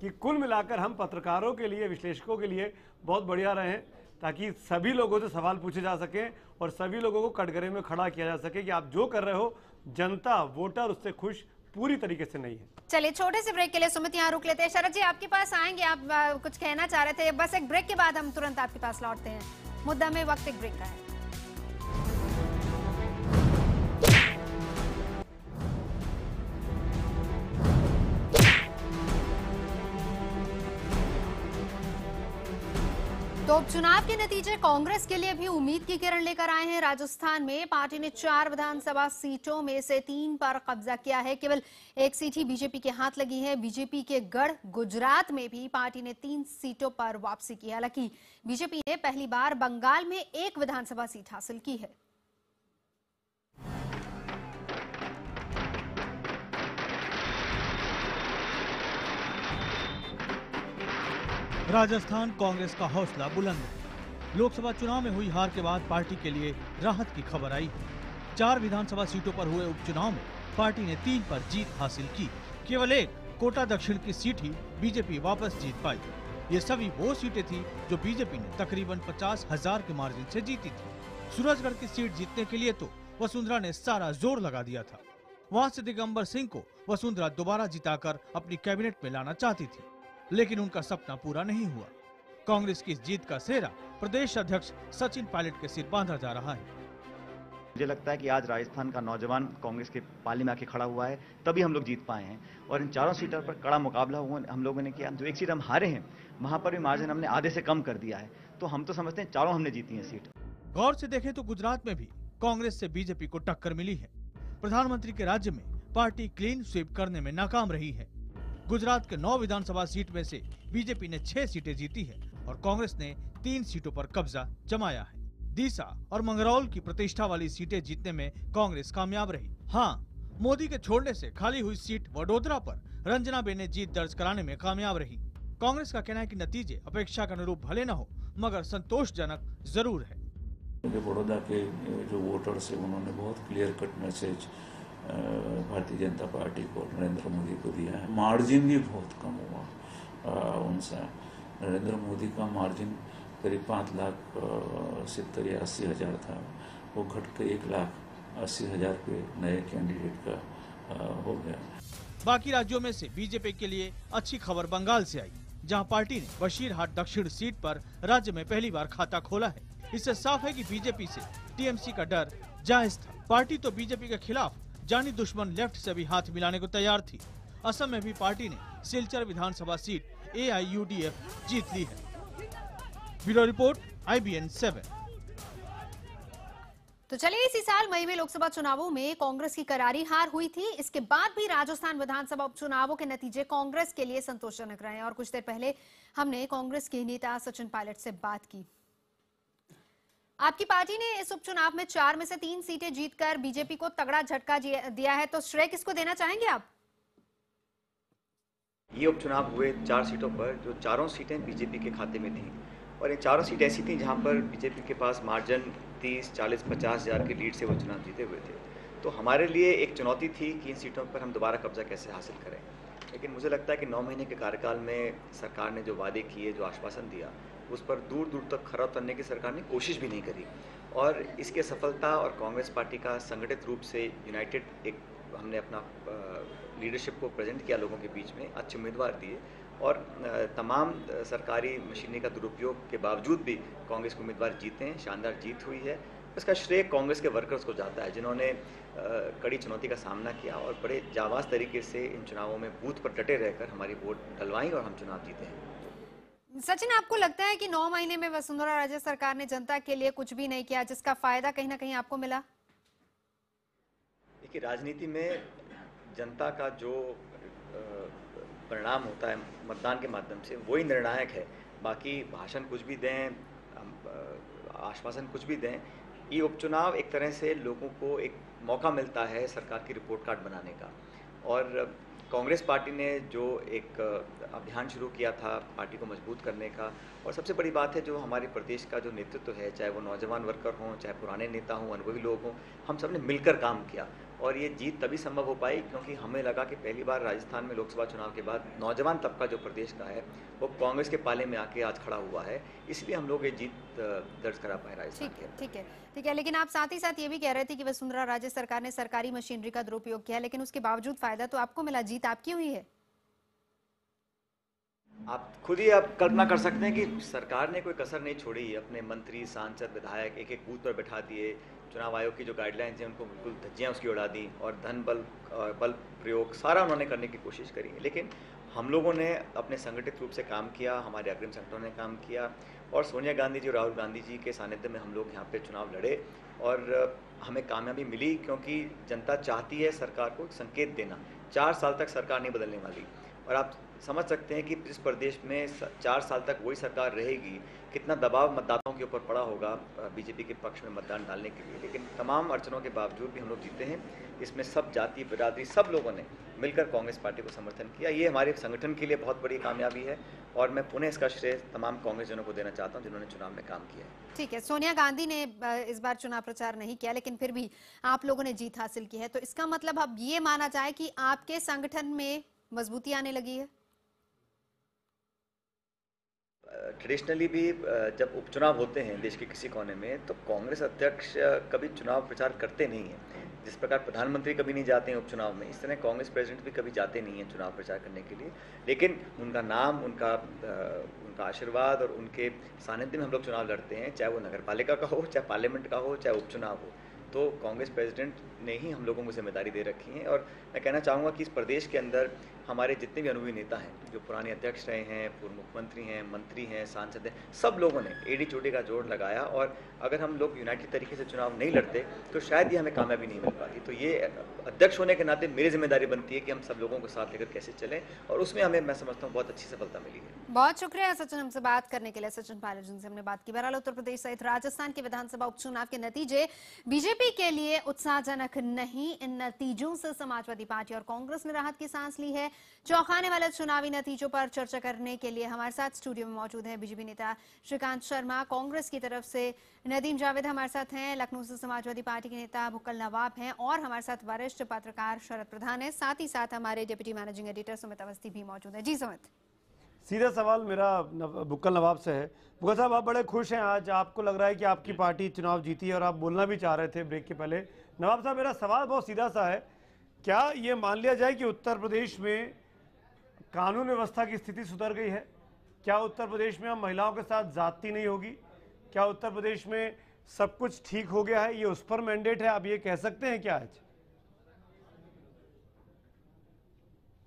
S7: कि कुल मिलाकर हम पत्रकारों के लिए, विश्लेषकों के लिए बहुत बढ़िया रहे, ताकि सभी लोगों से सवाल पूछे जा सके और सभी लोगों को कटघरे में खड़ा किया जा सके कि आप जो कर रहे हो, जनता, वोटर उससे खुश पूरी तरीके से नहीं है।
S1: चलिए छोटे से ब्रेक के लिए सुमित यहाँ रुक लेते हैं। शरद जी आपके पास आएंगे, आप कुछ कहना चाह रहे थे, बस एक ब्रेक के बाद हम तुरंत आपके पास लौटते हैं। मुद्दा में वक्त एक ब्रेक का है। तो उपचुनाव के नतीजे कांग्रेस के लिए भी उम्मीद की किरण लेकर आए हैं। राजस्थान में पार्टी ने 4 विधानसभा सीटों में से 3 पर कब्जा किया है। केवल 1 सीट ही बीजेपी के हाथ लगी है। बीजेपी के गढ़ गुजरात में भी पार्टी ने 3 सीटों पर वापसी की। हालांकि बीजेपी ने पहली बार बंगाल में 1 विधानसभा सीट हासिल की है।
S11: राजस्थान कांग्रेस का हौसला बुलंद है। लोकसभा चुनाव में हुई हार के बाद पार्टी के लिए राहत की खबर आई। 4 विधानसभा सीटों पर हुए उपचुनाव में पार्टी ने 3 पर जीत हासिल की। केवल 1 कोटा दक्षिण की सीट ही बीजेपी वापस जीत पाई। ये सभी वो सीटें थी जो बीजेपी ने तकरीबन 50,000 के मार्जिन से जीती थी। सूरजगढ़ की सीट जीतने के लिए तो वसुंधरा ने सारा जोर लगा दिया था। वहाँ से दिगंबर सिंह को वसुंधरा दोबारा जिताकर अपनी कैबिनेट में लाना चाहती थी, लेकिन उनका सपना पूरा नहीं हुआ। कांग्रेस की इस जीत का सेहरा प्रदेश अध्यक्ष सचिन पायलट के सिर बांधा जा रहा है।
S12: मुझे लगता है कि आज राजस्थान का नौजवान कांग्रेस के पाले में आके खड़ा हुआ है, तभी हम लोग जीत पाए हैं। और इन 4 सीटों पर कड़ा मुकाबला हुआ हम लोगों ने किया। जो 1 सीट हम हारे हैं, वहां पर भी मार्जिन हमने आधे से कम कर दिया है। तो हम तो समझते हैं 4 हमने जीती है सीट।
S11: गौर से देखें तो गुजरात में भी कांग्रेस से बीजेपी को टक्कर मिली है। प्रधानमंत्री के राज्य में पार्टी क्लीन स्वीप करने में नाकाम रही है। गुजरात के 9 विधानसभा सीट में से बीजेपी ने 6 सीटें जीती है और कांग्रेस ने 3 सीटों पर कब्जा जमाया है। दीसा और मंगरौल की प्रतिष्ठा वाली सीटें जीतने में कांग्रेस कामयाब रही। हाँ, मोदी के छोड़ने से खाली हुई सीट वडोदरा पर रंजनाबेन ने जीत दर्ज कराने में कामयाब रही। कांग्रेस का कहना है कि नतीजे अपेक्षा के अनुरूप भले न हो, मगर संतोषजनक जरूर है।
S13: बड़ौदा के जो वोटर्स है उन्होंने बहुत clear cut message Bharatiya Janata party को, नरेंद्र मोदी को दिया है। मार्जिन भी बहुत कम हुआ उनसे। नरेंद्र मोदी का मार्जिन करीब 5,70,000 या 80,000 था, वो घटकर 1,80,000 पे नए कैंडिडेट का हो गया।
S11: बाकी राज्यों में से बीजेपी के लिए अच्छी खबर बंगाल से आई, जहां पार्टी ने बशीरहाट दक्षिण सीट पर राज्य में पहली बार खाता खोला है। इससे साफ है कि बीजेपी से टीएमसी का डर जायज था। पार्टी तो बीजेपी के खिलाफ जानी दुश्मन लेफ्ट से भी हाथ मिलाने को तैयार थी। असम में भी पार्टी ने सिलचर विधानसभा सीट AIUDF जीत ली है। Bureau report IBN 7।
S1: तो चलिए, इसी साल मई में लोकसभा चुनावों में कांग्रेस की करारी हार हुई थी। इसके बाद भी राजस्थान विधानसभा उपचुनावों के नतीजे कांग्रेस के लिए संतोषजनक रहे और कुछ देर पहले हमने कांग्रेस के नेता सचिन पायलट से बात की। आपकी पार्टी ने इस उपचुनाव में 4 में से 3 सीटें जीतकर बीजेपी को तगड़ा झटका दिया है, तो श्रेय किसको देना चाहेंगे आप?
S12: ये उपचुनाव हुए 4 सीटों पर, जो चारों सीटें बीजेपी के खाते में थी और ये चारों सीटें ऐसी थी जहां पर बीजेपी के पास मार्जिन 30, 40, 50 हज़ार की लीड से वो चुनाव जीते हुए थे। तो हमारे लिए एक चुनौती थी कि इन सीटों पर हम दोबारा कब्जा कैसे हासिल करें। लेकिन मुझे लगता है कि 9 महीने के कार्यकाल में सरकार ने जो वादे किए, जो आश्वासन दिया, उस पर दूर दूर तक खरा उतरने की सरकार ने कोशिश भी नहीं करी। और इसकी सफलता और कांग्रेस पार्टी का संगठित रूप से यूनाइटेड एक हमने अपना लीडरशिप को प्रेजेंट किया लोगों के बीच में, अच्छे उम्मीदवार दिए और तमाम सरकारी मशीनरी का दुरुपयोग के बावजूद भी कांग्रेस के उम्मीदवार जीते हैं, शानदार जीत हुई है। इसका श्रेय कांग्रेस के वर्कर्स को जाता है, जिन्होंने कड़ी चुनौती का सामना किया और बड़े जाबाज तरीके से इन चुनावों में बूथ पर डटे रहकर हमारी वोट डलवाई और हम चुनाव जीते हैं।
S1: सचिन, आपको लगता है कि 9 महीने में वसुंधरा राजे सरकार ने जनता के लिए कुछ भी नहीं किया, जिसका फायदा कहीं ना कहीं आपको मिला?
S12: देखिए, राजनीति में जनता का जो परिणाम होता है मतदान के माध्यम से, वही निर्णायक है। बाकी भाषण कुछ भी दें, आश्वासन कुछ भी दें, ये उपचुनाव एक तरह से लोगों को एक मौका मिलता है सरकार की रिपोर्ट कार्ड बनाने का। और कांग्रेस पार्टी ने जो एक अभियान शुरू किया था पार्टी को मजबूत करने का, और सबसे बड़ी बात है जो हमारे प्रदेश का जो नेतृत्व है, चाहे वो नौजवान वर्कर हों, चाहे पुराने नेता हों, अनुभवी लोग हों, हम सब ने मिलकर काम किया। और ये जीत तभी संभव हो पाई क्योंकि हमें लगा कि पहली बार राजस्थान में लोकसभा चुनाव के बाद नौजवान तबका जो प्रदेश का है वो कांग्रेस के पाले में आके आज खड़ा हुआ है, इसलिए हम लोग ये जीत दर्ज करा पाए राजस्थान के।
S1: ठीक है, लेकिन आप साथ ही साथ ये भी कह रहे थे कि वसुंधरा राजे सरकार ने सरकारी मशीनरी का दुरुपयोग किया, लेकिन उसके बावजूद फायदा तो आपको मिला, जीत आपकी हुई है।
S12: आप खुद ही आप कल्पना कर सकते हैं कि सरकार ने कोई कसर नहीं छोड़ी, अपने मंत्री, सांसद, विधायक एक एक बूथ पर बैठा दिए, चुनाव आयोग की जो गाइडलाइंस हैं उनको बिल्कुल धज्जियाँ उसकी उड़ा दी और धन बल प्रयोग सारा उन्होंने करने की कोशिश करी। लेकिन हम लोगों ने अपने संगठित रूप से काम किया, हमारे अग्रिम संगठनों ने काम किया और सोनिया गांधी जी और राहुल गांधी जी के सानिध्य में हम लोग यहाँ पे चुनाव लड़े और हमें कामयाबी मिली क्योंकि जनता चाहती है सरकार को संकेत देना। 4 साल तक सरकार नहीं बदलने वाली और आप समझ सकते हैं कि जिस प्रदेश में 4 साल तक वही सरकार रहेगी, कितना दबाव मतदाताओं के ऊपर पड़ा होगा बीजेपी के पक्ष में मतदान डालने के लिए। लेकिन तमाम अड़चनों के बावजूद भी हम लोग जीते हैं। इसमें सब जाति, बिरादरी, सब लोगों ने मिलकर कांग्रेस पार्टी को समर्थन किया। ये हमारे संगठन के लिए बहुत बड़ी कामयाबी है और मैं पुनः इसका श्रेय तमाम कांग्रेसजनों को देना चाहता हूं जिन्होंने चुनाव में काम किया है।
S1: ठीक है, सोनिया गांधी ने इस बार चुनाव प्रचार नहीं किया, लेकिन फिर भी आप लोगों ने जीत हासिल की है, तो इसका मतलब अब ये माना जाए कि आपके संगठन में मजबूती आने लगी है?
S12: ट्रेडिशनली भी जब उपचुनाव होते हैं देश के किसी कोने में तो कांग्रेस अध्यक्ष कभी चुनाव प्रचार करते नहीं हैं। जिस प्रकार प्रधानमंत्री कभी नहीं जाते हैं उपचुनाव में, इस तरह कांग्रेस प्रेसिडेंट भी कभी जाते नहीं हैं चुनाव प्रचार करने के लिए। लेकिन उनका नाम, उनका आशीर्वाद और उनके सानिध्य में हम लोग चुनाव लड़ते हैं, चाहे वो नगर पालिका का हो, चाहे पार्लियामेंट का हो, चाहे उपचुनाव हो। तो कांग्रेस प्रेसिडेंट ने ही हम लोगों को जिम्मेदारी दे रखी है और मैं कहना चाहूँगा कि इस प्रदेश के अंदर हमारे जितने भी अनुभवी नेता हैं, जो पुराने अध्यक्ष रहे हैं, पूर्व मुख्यमंत्री हैं, मंत्री हैं, सांसद हैं, सब लोगों ने एड़ी चोटी का जोड़ लगाया और अगर हम लोग यूनाइटेड तरीके से चुनाव नहीं लड़ते तो शायद ये हमें कामयाबी नहीं मिल पाती। तो ये अध्यक्ष होने के नाते मेरी जिम्मेदारी बनती है कि हम सब लोगों को साथ लेकर कैसे चलें और उसमें हमें, मैं समझता हूँ, बहुत अच्छी सफलता मिली है।
S1: बहुत शुक्रिया सचिन, हमसे बात करने के लिए। सचिन पायलट जिनसे हमने बात की। बहरहाल उत्तर प्रदेश सहित राजस्थान के विधानसभा उपचुनाव के नतीजे बीजेपी के लिए उत्साहजनक नहीं। इन नतीजों से समाजवादी पार्टी और कांग्रेस ने राहत की सांस ली है। चौंकाने वाले चुनावी नतीजों पर चर्चा करने के लिए हमारे साथ स्टूडियो में मौजूद है बीजेपी नेता श्रीकांत शर्मा, कांग्रेस की तरफ से नदीम जावेद हमारे साथ हैं, लखनऊ से समाजवादी पार्टी के नेता भुक्कल नवाब हैं और हमारे साथ वरिष्ठ पत्रकार शरद प्रधान है। साथ ही साथ हमारे deputy managing editor Sumit Awasthi भी मौजूद है। जी सुमित।
S7: सीधा सवाल मेरा भुक्कल नवाब से है। भुक्कल साहब, आप बड़े खुश हैं आज, आपको लग रहा है कि आपकी पार्टी चुनाव जीती है और आप बोलना भी चाह रहे थे ब्रेक के पहले। नवाब साहब, मेरा सवाल बहुत सीधा सा है, क्या ये मान लिया जाए कि उत्तर प्रदेश में कानून व्यवस्था की स्थिति सुधर गई है? क्या उत्तर प्रदेश में अब महिलाओं के साथ ज्यादती नहीं होगी? क्या उत्तर प्रदेश में सब कुछ ठीक हो गया है? ये उस पर मैंडेट है, आप ये कह सकते हैं क्या आज?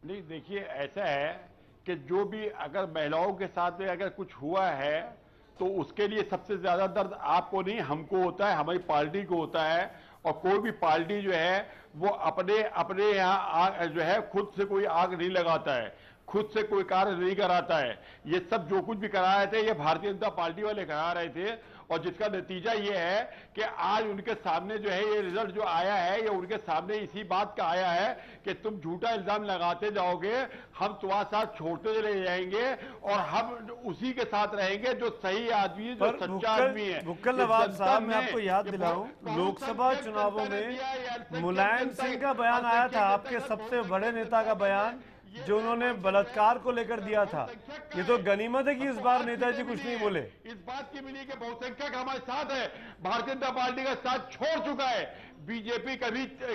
S8: नहीं, देखिए ऐसा है कि जो भी अगर महिलाओं के साथ में अगर कुछ हुआ है तो उसके लिए सबसे ज्यादा दर्द आपको नहीं हमको होता है, हमारी पार्टी को होता है। और कोई भी पार्टी जो है वो अपने यहाँ जो है खुद से कोई आग नहीं लगाता है, खुद से कोई कार्य नहीं कराता है। ये सब जो कुछ भी करा रहे थे ये भारतीय जनता पार्टी वाले करा रहे थे, और जिसका नतीजा ये है कि आज उनके सामने जो है ये रिजल्ट जो आया है, ये उनके सामने इसी बात का आया है कि तुम झूठा इल्जाम लगाते जाओगे, हम तुम्हारे साथ छोड़ते चले जाएंगे और हम उसी के साथ रहेंगे जो सही आदमी, जो सच्चा आदमी है।
S7: बुक्कल नवाब साहब, मैं आपको याद दिलाऊं, लोकसभा चुनावों में मुलायम सिंह का बयान आया था, आपके सबसे बड़े नेता का बयान, जो उन्होंने बलात्कार को लेकर दिया था। ये तो गनीमत है कि इस बार नेताजी कुछ नहीं बोले।
S8: इस बात की मिली कि बहुसंख्यक हमारे साथ है, भारतीय जनता पार्टी का साथ छोड़ चुका है। बीजेपी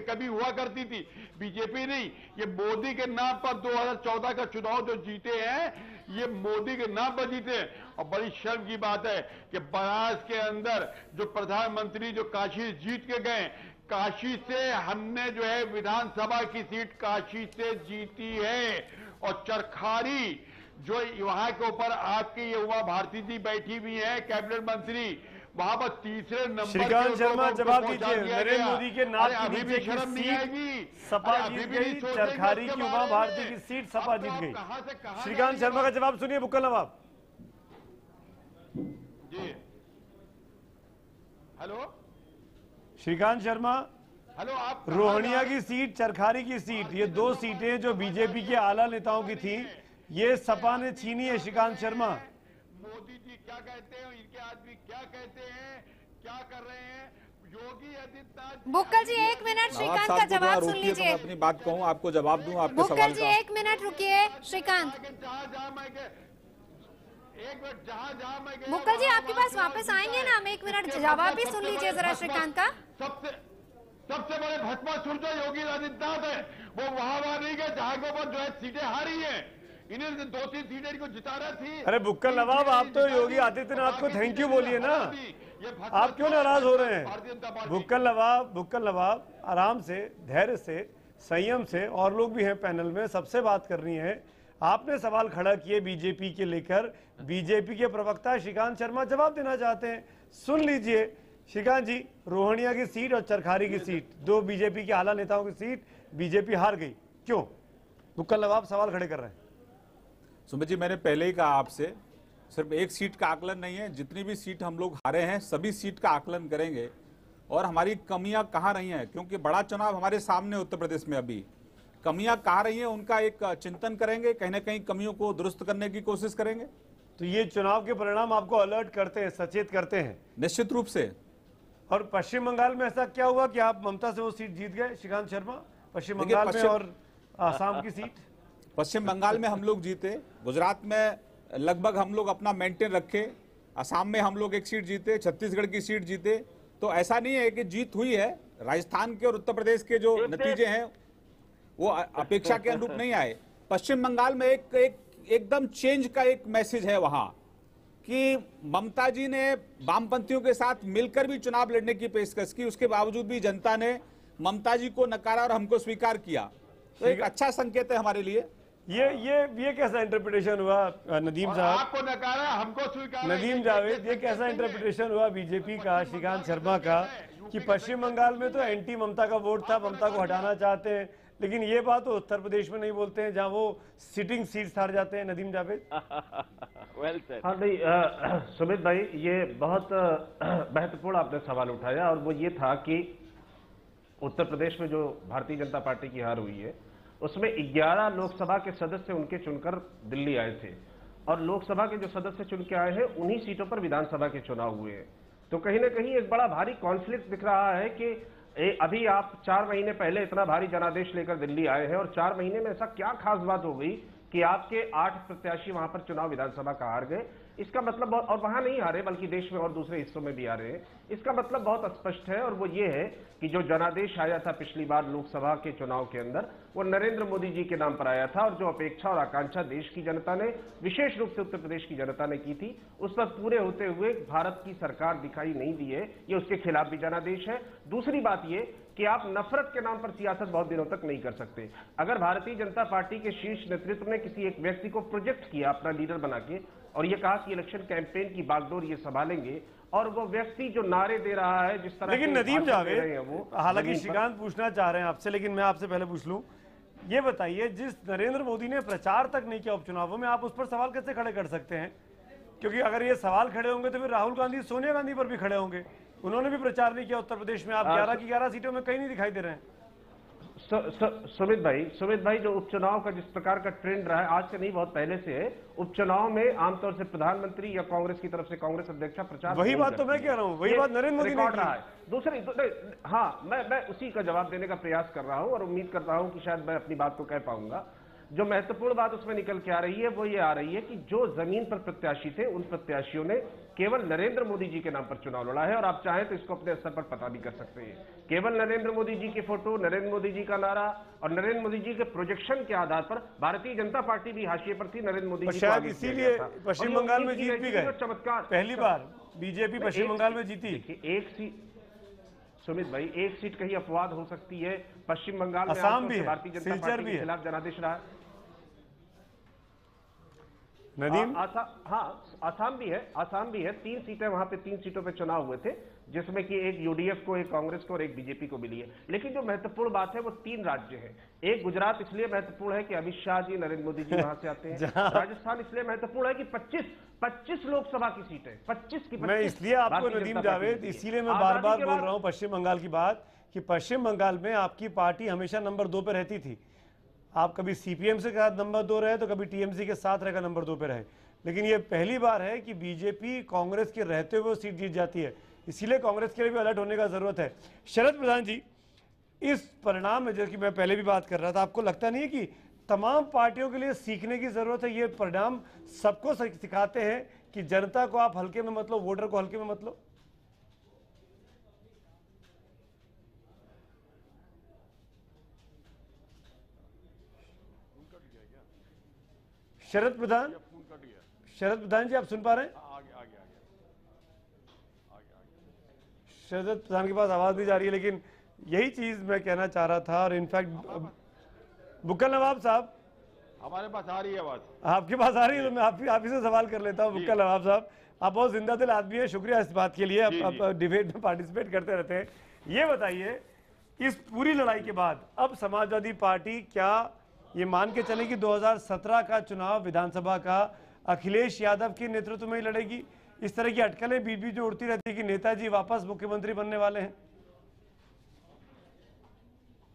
S8: कभी हुआ करती थी, बीजेपी नहीं, ये मोदी के नाम पर 2014 का चुनाव जो जीते हैं, ये मोदी के नाम पर जीते हैं। और बड़ी शर्म की बात है कि बनारस के अंदर जो प्रधानमंत्री जो काशी जीत के गए, काशी से हमने जो है विधानसभा की सीट काशी से जीती है। और चरखारी जो वहां के ऊपर आपकी उमा भारती जी बैठी हुई है कैबिनेट मंत्री, वहां पर तीसरे नंबर।
S7: श्रीकांत शर्मा जवाब दीजिए, नरेंद्र मोदी के नाम की नीचे की सीट सपा जीत गई, चरखारी की उमा भारती की सीट सपा जीत गई। श्रीकांत शर्मा का जवाब सुनिए बुक्कल नवाब
S8: जी। हेलो
S7: श्रीकांत शर्मा,
S8: हेलो, आप
S7: रोहनिया की सीट, चरखारी की सीट, ये दो सीटें जो बीजेपी के आला नेताओं की थी, ये सपा ने छीनी है। श्रीकांत शर्मा,
S8: मोदी जी क्या कहते हैं, इनके आदमी क्या कहते हैं, क्या कर रहे हैं, योगी आदित्यनाथ।
S1: बुक्कल जी 1 मिनट, श्रीकांत का जवाब सुन लीजिए।
S6: मैं अपनी बात कहूँ, आपको जवाब दूं आपके सवाल
S1: बुक्कल जी
S6: का।
S1: 1 मिनट रुकिए। श्रीकांत, बुक्कल जी आपके पास वापस आएंगे ना, हम 1 मिनट जवाब भी सुन लीजिए जरा श्रीकांत का।
S8: सबसे बड़े भस्मासुर जो योगी आदित्यनाथ है, वो वहां नहीं गए जहां के ऊपर जो है सीटें हारी है। इन्हें 2-3 सीटें इनको जिता रही थी।
S7: अरे बुक्कल नवाब, आप तो योगी आदित्यनाथ को थैंक यू बोलिए ना, आप क्यों नाराज हो रहे हैं? बुक्कल नवाब आराम से, धैर्य से, संयम से, और लोग भी हैं पैनल में, सबसे बात करनी है। आपने सवाल खड़ा किए बीजेपी के लेकर, बीजेपी के प्रवक्ता श्रीकांत शर्मा जवाब देना चाहते हैं, सुन लीजिए। श्रीकांत जी, रोहनिया की सीट और चरखारी की सीट, दो बीजेपी के आला नेताओं की सीट बीजेपी हार गई, क्यों? बुक्कल नवाब सवाल खड़े कर रहे हैं।
S6: सुमित जी, मैंने पहले ही कहा आपसे, सिर्फ एक सीट का आकलन नहीं है, जितनी भी सीट हम लोग हारे हैं सभी सीट का आकलन करेंगे और हमारी कमियां कहाँ रही हैं, क्योंकि बड़ा चुनाव हमारे सामने उत्तर प्रदेश में, अभी कमियां कहाँ रही हैं उनका एक चिंतन करेंगे, कहीं ना कहीं कमियों को दुरुस्त करने की कोशिश करेंगे।
S7: तो ये चुनाव के परिणाम आपको अलर्ट करते हैं, सचेत करते हैं?
S6: निश्चित रूप से।
S7: और पश्चिम बंगाल में ऐसा क्या हुआ कि आप ममता से वो सीट जीत गए श्रीकांत शर्मा? पश्चिम बंगाल में और आसाम की सीट?
S6: पश्चिम बंगाल में हम लोग जीते, गुजरात में लगभग हम लोग अपना मेंटेन रखे, असम में हम लोग एक सीट जीते, छत्तीसगढ़ की सीट जीते। तो ऐसा नहीं है कि जीत हुई है, राजस्थान के और उत्तर प्रदेश के जो नतीजे हैं वो अपेक्षा के अनुरूप नहीं आए। पश्चिम बंगाल में एकदम चेंज का एक मैसेज है वहां कि ममता जी ने वामपंथियों के साथ मिलकर भी चुनाव लड़ने की पेशकश की, उसके बावजूद भी जनता ने ममता जी को नकारा और हमको स्वीकार किया। तो एक अच्छा संकेत है हमारे लिए।
S7: ये कैसा इंटरप्रिटेशन हुआ नदीम साहब?
S8: आपको नकारा, हमको स्वीकार।
S7: नदीम जावेद, ये कैसा इंटरप्रिटेशन हुआ बीजेपी का, श्रीकांत शर्मा का, कि पश्चिम बंगाल में तो एंटी ममता का वोट था, ममता को हटाना चाहते हैं, लेकिन ये बात तो उत्तर प्रदेश में नहीं बोलते हैं जहां वो सिटिंग सीट हार जाते हैं? नदीम जावेद।
S9: हाँ नहीं, सुमित भाई, ये बहुत महत्वपूर्ण आपने सवाल उठाया, और वो ये था कि उत्तर प्रदेश में जो भारतीय जनता पार्टी की हार हुई है उसमें 11 लोकसभा के सदस्य उनके चुनकर दिल्ली आए थे, और लोकसभा के जो सदस्य चुन के आए हैं उन्हीं सीटों पर विधानसभा के चुनाव हुए हैं। तो कहीं ना कहीं एक बड़ा भारी कॉन्फ्लिक्ट दिख रहा है कि अभी आप 4 महीने पहले इतना भारी जनादेश लेकर दिल्ली आए हैं, और 4 महीने में ऐसा क्या खास बात हो गई कि आपके 8 प्रत्याशी वहां पर चुनाव विधानसभा का हार गए? इसका मतलब, और वहां नहीं हारे बल्कि देश में और दूसरे हिस्सों में भी आ रहे हैं, इसका मतलब बहुत स्पष्ट है, और वो ये है कि जो जनादेश आया था पिछली बार लोकसभा के चुनाव के अंदर, वो नरेंद्र मोदी जी के नाम पर आया था, और जो अपेक्षा और आकांक्षा देश की जनता ने, विशेष रूप से उत्तर प्रदेश की जनता ने की थी, उस पर पूरे होते हुए भारत की सरकार दिखाई नहीं दी है। ये उसके खिलाफ भी जनादेश है। दूसरी बात ये कि आप नफरत के नाम पर सियासत बहुत दिनों तक नहीं कर सकते। अगर भारतीय जनता पार्टी के शीर्ष नेतृत्व ने किसी एक व्यक्ति को प्रोजेक्ट किया अपना लीडर बना के, और ये कहा कि इलेक्शन कैंपेन की बागडोर ये संभालेंगे, और वो व्यक्ति जो नारे दे रहा है जिस तरह,
S7: लेकिन नदीम जावेद,
S9: वो
S7: हालांकि श्रीकांत पूछना चाह रहे हैं आपसे, लेकिन मैं आपसे पहले पूछ लूं, ये बताइए, जिस नरेंद्र मोदी ने प्रचार तक नहीं किया उपचुनावों में, आप उस पर सवाल कैसे खड़े कर सकते हैं? क्योंकि अगर ये सवाल खड़े होंगे तो फिर राहुल गांधी, सोनिया गांधी पर भी खड़े होंगे। उन्होंने भी प्रचार नहीं किया उत्तर प्रदेश में, आप 11 की 11 सीटों में कहीं नहीं दिखाई दे रहे हैं।
S9: सुमित भाई, जो उपचुनाव का जिस प्रकार का ट्रेंड रहा है, आज से नहीं बहुत पहले से है, उपचुनाव में आमतौर से प्रधानमंत्री या कांग्रेस की तरफ से कांग्रेस अध्यक्षा प्रचार,
S7: वही बात तो मैं कह रहा हूं, वही बात नरेंद्र मोदी ने
S9: रहा है। दूसरी हाँ, मैं उसी का जवाब देने का प्रयास कर रहा हूं और उम्मीद करता हूं कि शायद मैं अपनी बात को कह पाऊंगा। जो महत्वपूर्ण बात उसमें निकल के आ रही है वो ये आ रही है कि जो जमीन पर प्रत्याशी थे, उन प्रत्याशियों ने केवल नरेंद्र मोदी जी के नाम पर चुनाव लड़ा है, और आप चाहें तो इसको अपने स्तर पर पता भी कर सकते हैं। केवल नरेंद्र मोदी जी की फोटो, नरेंद्र मोदी जी का नारा और नरेंद्र मोदी जी के प्रोजेक्शन के आधार पर भारतीय जनता पार्टी भी हाशिए पर थी, नरेंद्र मोदी जी
S7: शायद इसीलिए पश्चिम बंगाल में जीत भी गए।
S9: चमत्कार,
S7: पहली बार बीजेपी पश्चिम बंगाल में जीती।
S9: एक सीट, सुमित भाई, एक सीट कहीं अपवाद हो सकती है। पश्चिम बंगाल में
S7: असम भी है,
S9: भारतीय जनता पार्टी के खिलाफ जनादेश रहा है।
S7: नदीम,
S9: आसाम भी है। 3 सीटें वहां पे, 3 सीटों पे चुनाव हुए थे, जिसमें कि एक यूडीएफ को, एक कांग्रेस को और एक बीजेपी को मिली है। लेकिन जो महत्वपूर्ण बात है वो 3 राज्य हैं। एक गुजरात इसलिए महत्वपूर्ण है कि अमित शाह जी, नरेंद्र मोदी जी वहां से आते हैं। राजस्थान इसलिए महत्वपूर्ण है कि 25 लोकसभा की सीटें, 25 की 25।
S7: मैं इसलिए आपको नदीम जावेद, इसीलिए मैं बार बार बोल रहा हूं पश्चिम बंगाल की बात, कि पश्चिम बंगाल में आपकी पार्टी हमेशा नंबर 2 पे रहती थी। आप कभी सीपीएम से साथ नंबर 2 रहे तो कभी टीएमसी के साथ रहकर नंबर 2 पे रहे, लेकिन ये पहली बार है कि बीजेपी कांग्रेस के रहते हुए सीट जीत जाती है। इसीलिए कांग्रेस के लिए भी अलर्ट होने का जरूरत है। शरद प्रधान जी, इस परिणाम में, जैसे कि मैं पहले भी बात कर रहा था, आपको लगता नहीं है कि तमाम पार्टियों के लिए सीखने की जरूरत है? ये परिणाम सबको सिखाते हैं कि जनता को आप हल्के में मत लो, वोटर को हल्के में मत लो। शरद प्रधान जी, आप सुन पा रहे हैं? शरद प्रधान के पास आवाज नहीं जा रही है, लेकिन यही चीज मैं कहना चाह रहा था। और इनफैक्ट बुक्कल नवाब साहब,
S8: हमारे पास आ रही है आवाज?
S7: आपके पास आ रही है तो मैं आप ही से सवाल कर लेता हूँ। बुक्कल नवाब साहब, आप बहुत जिंदा दिल आदमी है, शुक्रिया इस बात के लिए, आप डिबेट में पार्टिसिपेट करते रहते हैं। ये बताइए, इस पूरी लड़ाई के बाद अब समाजवादी पार्टी क्या ये मान के चले कि 2017 का चुनाव विधानसभा का अखिलेश यादव के नेतृत्व में ही लड़ेगी? इस तरह की अटकलें बीच बीच में उड़ती रहती है कि नेताजी वापस मुख्यमंत्री बनने वाले हैं।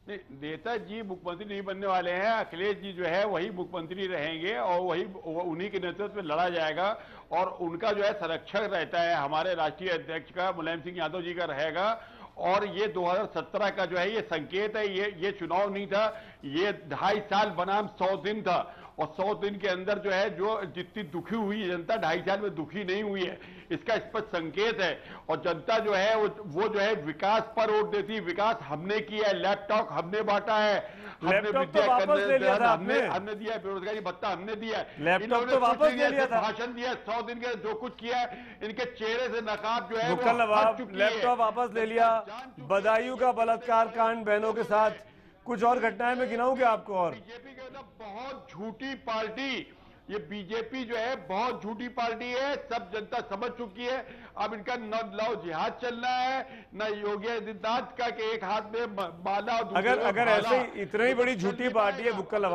S8: नहीं, नेताजी मुख्यमंत्री नहीं बनने वाले हैं, अखिलेश जी जो है वही मुख्यमंत्री रहेंगे और वही उन्हीं के नेतृत्व में लड़ा जाएगा। और उनका जो है संरक्षक रहता है हमारे राष्ट्रीय अध्यक्ष का, मुलायम सिंह यादव जी का रहेगा। और ये 2017 का जो है ये संकेत है, ये चुनाव नहीं था, ये 2.5 साल बनाम 100 दिन था। और 100 दिन के अंदर जो है, जो जितनी दुखी हुई जनता 2.5 साल में दुखी नहीं हुई है, इसका स्पष्ट संकेत है। और जनता जो है वो जो है विकास पर वोट देती है। विकास हमने किया है, लैपटॉप हमने बांटा है, हमने विद्या हमने दिया, बेरोजगारी भत्ता हमने दिया है,
S7: लैपटॉप तो वापस ले लिया था,
S8: भाषण दिया, 100 दिन के जो कुछ किया है, इनके चेहरे से नकाब जो है
S7: लैपटॉप वापस ले लिया। बदायूं का बलात्कार कांड, बहनों के साथ कुछ और घटनाएं मैं गिनाऊं क्या आपको? और
S8: बीजेपी के मतलब बहुत झूठी पार्टी, ये बीजेपी जो है बहुत झूठी पार्टी है, सब जनता समझ चुकी है। अब इनका न लव जिहाद चलना है, न योगी आदित्यनाथ का कि एक हाथ में माला,
S7: अगर ऐसे इतनी ही बड़ी झूठी पार्टी है बुक्कल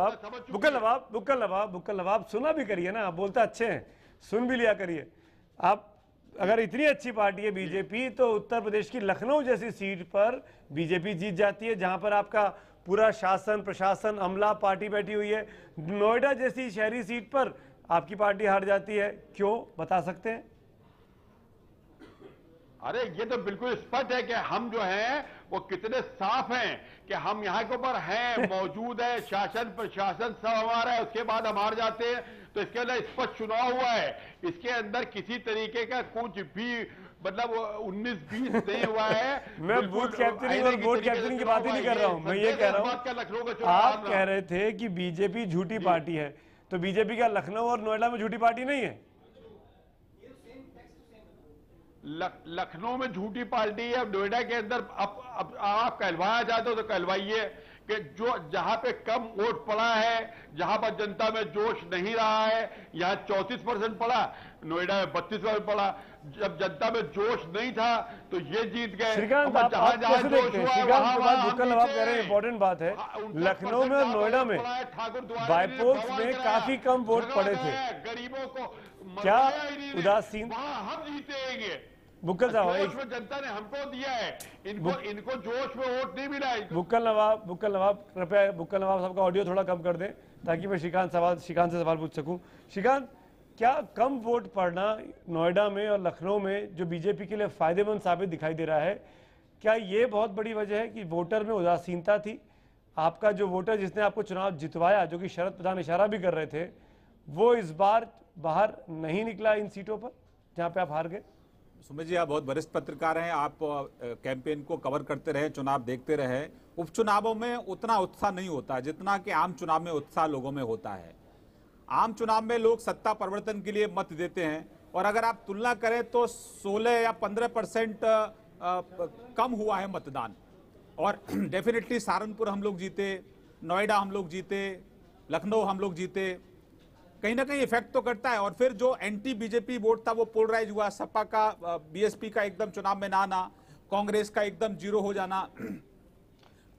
S7: नवाब, सुना भी करिए ना, आप बोलते अच्छे हैं, सुन भी लिया करिए। आप अगर इतनी अच्छी पार्टी है बीजेपी, तो उत्तर प्रदेश की लखनऊ जैसी सीट पर बीजेपी जीत जाती है, जहां पर आपका पूरा शासन, प्रशासन, अमला पार्टी बैठी हुई है। नोएडा जैसी शहरी सीट पर आपकी पार्टी हार जाती है, क्यों, बता सकते हैं?
S8: अरे ये तो बिल्कुल स्पष्ट है कि हम जो हैं वो कितने साफ हैं कि हम यहाँ के ऊपर हैं, मौजूद है, शासन प्रशासन सब हमारा है, उसके बाद हम हार जाते हैं। तो इसके अंदर स्पष्ट चुनाव हुआ है, इसके अंदर किसी तरीके का कुछ भी मतलब 19-20 नहीं हुआ है।
S7: मैं बूथ कैप्चरिंग और वोट कैप्चरिंग की बात ही नहीं कर रहा हूं, मैं ये कह रहा हूं, आप कह रहे थे कि बीजेपी झूठी पार्टी है, तो बीजेपी क्या लखनऊ और नोएडा में झूठी पार्टी नहीं है?
S8: लखनऊ में झूठी पार्टी है, नोएडा के अंदर अब आप कहलवाया चाहते हो तो कहलवाइए कि जो जहां पे कम वोट पड़ा है, जहां पर जनता में जोश नहीं रहा है, यहां 34% पड़ा, नोएडा में 32% पड़ा। जब जनता में जोश नहीं था तो ये जीत गए।
S7: श्रीकांत, आप कैसे देखते हैं? श्रीकांत बुक्कल नवाब कह रहे हैं, इंपॉर्टेंट बात है, लखनऊ में और नोएडा में बाईपोल्स में काफी कम वोट पड़े थे,
S8: गरीबों को
S7: क्या उदासीन?
S8: हम जीतेंगे।
S7: बुक्कल साहब,
S8: जोश में जनता ने हमको दिया है, इनको जोश में वोट नहीं मिला है।
S7: बुक्कल नवाब कृपया बुक्कल नवाब साहब का ऑडियो थोड़ा कम कर दें ताकि मैं श्रीकांत से सवाल पूछ सकूं। श्रीकांत, क्या कम वोट पड़ना नोएडा में और लखनऊ में जो बीजेपी के लिए फायदेमंद साबित दिखाई दे रहा है, क्या ये बहुत बड़ी वजह है कि वोटर में उदासीनता थी? आपका जो वोटर जिसने आपको चुनाव जितवाया, जो कि शरद प्रधान इशारा भी कर रहे थे, वो इस बार बाहर नहीं निकला इन सीटों पर जहां पे आप हार गए?
S6: सुमित जी, आप बहुत वरिष्ठ पत्रकार हैं, आप कैंपेन को कवर करते रहे, चुनाव देखते रहे। उपचुनावों में उतना उत्साह नहीं होता जितना कि आम चुनाव में उत्साह लोगों में होता है। आम चुनाव में लोग सत्ता परिवर्तन के लिए मत देते हैं, और अगर आप तुलना करें तो 16 या 15% कम हुआ है मतदान। और डेफिनेटली सहारनपुर हम लोग जीते, नोएडा हम लोग जीते, लखनऊ हम लोग जीते, कहीं ना कहीं इफेक्ट तो करता है। और फिर जो एंटी बीजेपी वोट था वो पोलराइज हुआ, सपा का, बीएसपी का एकदम चुनाव में ना आना, कांग्रेस का एकदम जीरो हो जाना,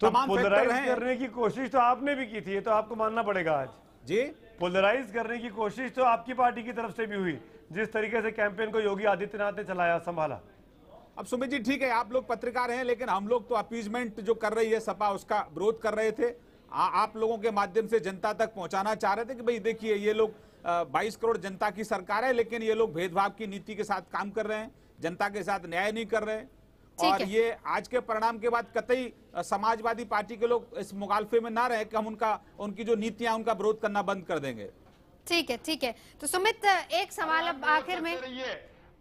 S7: तो पोलराइज करने की कोशिश तो आपने भी की थी, ये तो आपको मानना पड़ेगा आज
S6: जी।
S7: पोलराइज करने की कोशिश तो आपकी पार्टी की तरफ से भी हुई, जिस तरीके से कैंपेन को योगी आदित्यनाथ ने चलाया, संभाला।
S6: अब सुमित जी, ठीक है, आप लोग पत्रकार हैं, लेकिन हम लोग तो अपीजमेंट जो कर रही है सपा, उसका विरोध कर रहे थे। आप लोगों के माध्यम से जनता तक पहुंचाना चाह रहे थे कि भाई देखिए, ये लोग 22 करोड़ जनता की सरकार है, लेकिन ये लोग भेदभाव की नीति के साथ काम कर रहे हैं, जनता के साथ न्याय नहीं कर रहे। और ये आज के परिणाम के बाद कतई समाजवादी पार्टी के लोग इस मुखालफे में ना रहे कि हम उनकी जो नीतियां, उनका विरोध करना बंद कर देंगे।
S1: ठीक है। तो सुमित, एक सवाल अब आखिर में,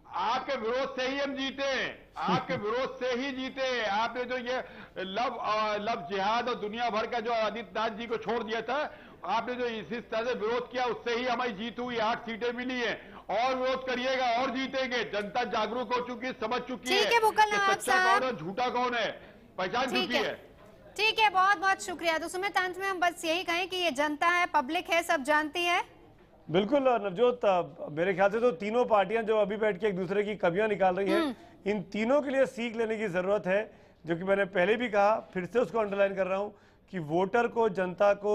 S8: आपके विरोध से ही हम जीते हैं, आपके विरोध से ही जीते हैं। आपने जो ये लव जिहाद और दुनिया भर का जो आदित्यनाथ जी को छोड़ दिया था, आपने जो इसी तरह से विरोध किया, उससे ही हमारी जीत हुई, 8 सीटें मिली हैं। और विरोध करिएगा और जीतेंगे। जनता जागरूक हो चुकी है, समझ चुकी है कि सच्चा कौन है, झूठा कौन है, पहचान चुकी है।
S1: ठीक है, बहुत बहुत शुक्रिया। तो सुमित, अंत में हम बस यही कहें कि ये जनता है, पब्लिक है, सब जानती है।
S7: बिल्कुल नवजोत, मेरे ख्याल से तो तीनों पार्टियां जो अभी बैठ के एक दूसरे की कमियां निकाल रही हैं, इन तीनों के लिए सीख लेने की जरूरत है। जो कि मैंने पहले भी कहा, फिर से उसको अंडरलाइन कर रहा हूं कि वोटर को, जनता को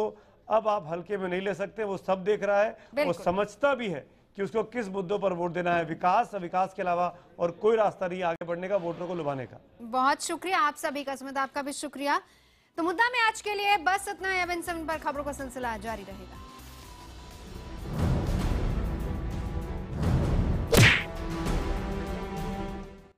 S7: अब आप हल्के में नहीं ले सकते। वो सब देख रहा है, वो समझता भी है कि उसको किस मुद्दों पर वोट देना है। विकास के अलावा और कोई रास्ता नहीं आगे बढ़ने का, वोटरों को लुभाने का।
S1: बहुत शुक्रिया आप सभी का। सुमित, आपका भी शुक्रिया। तो मुद्दा में आज के लिए बस इतना। अब इन समय पर खबरों का सिलसिला जारी रहेगा।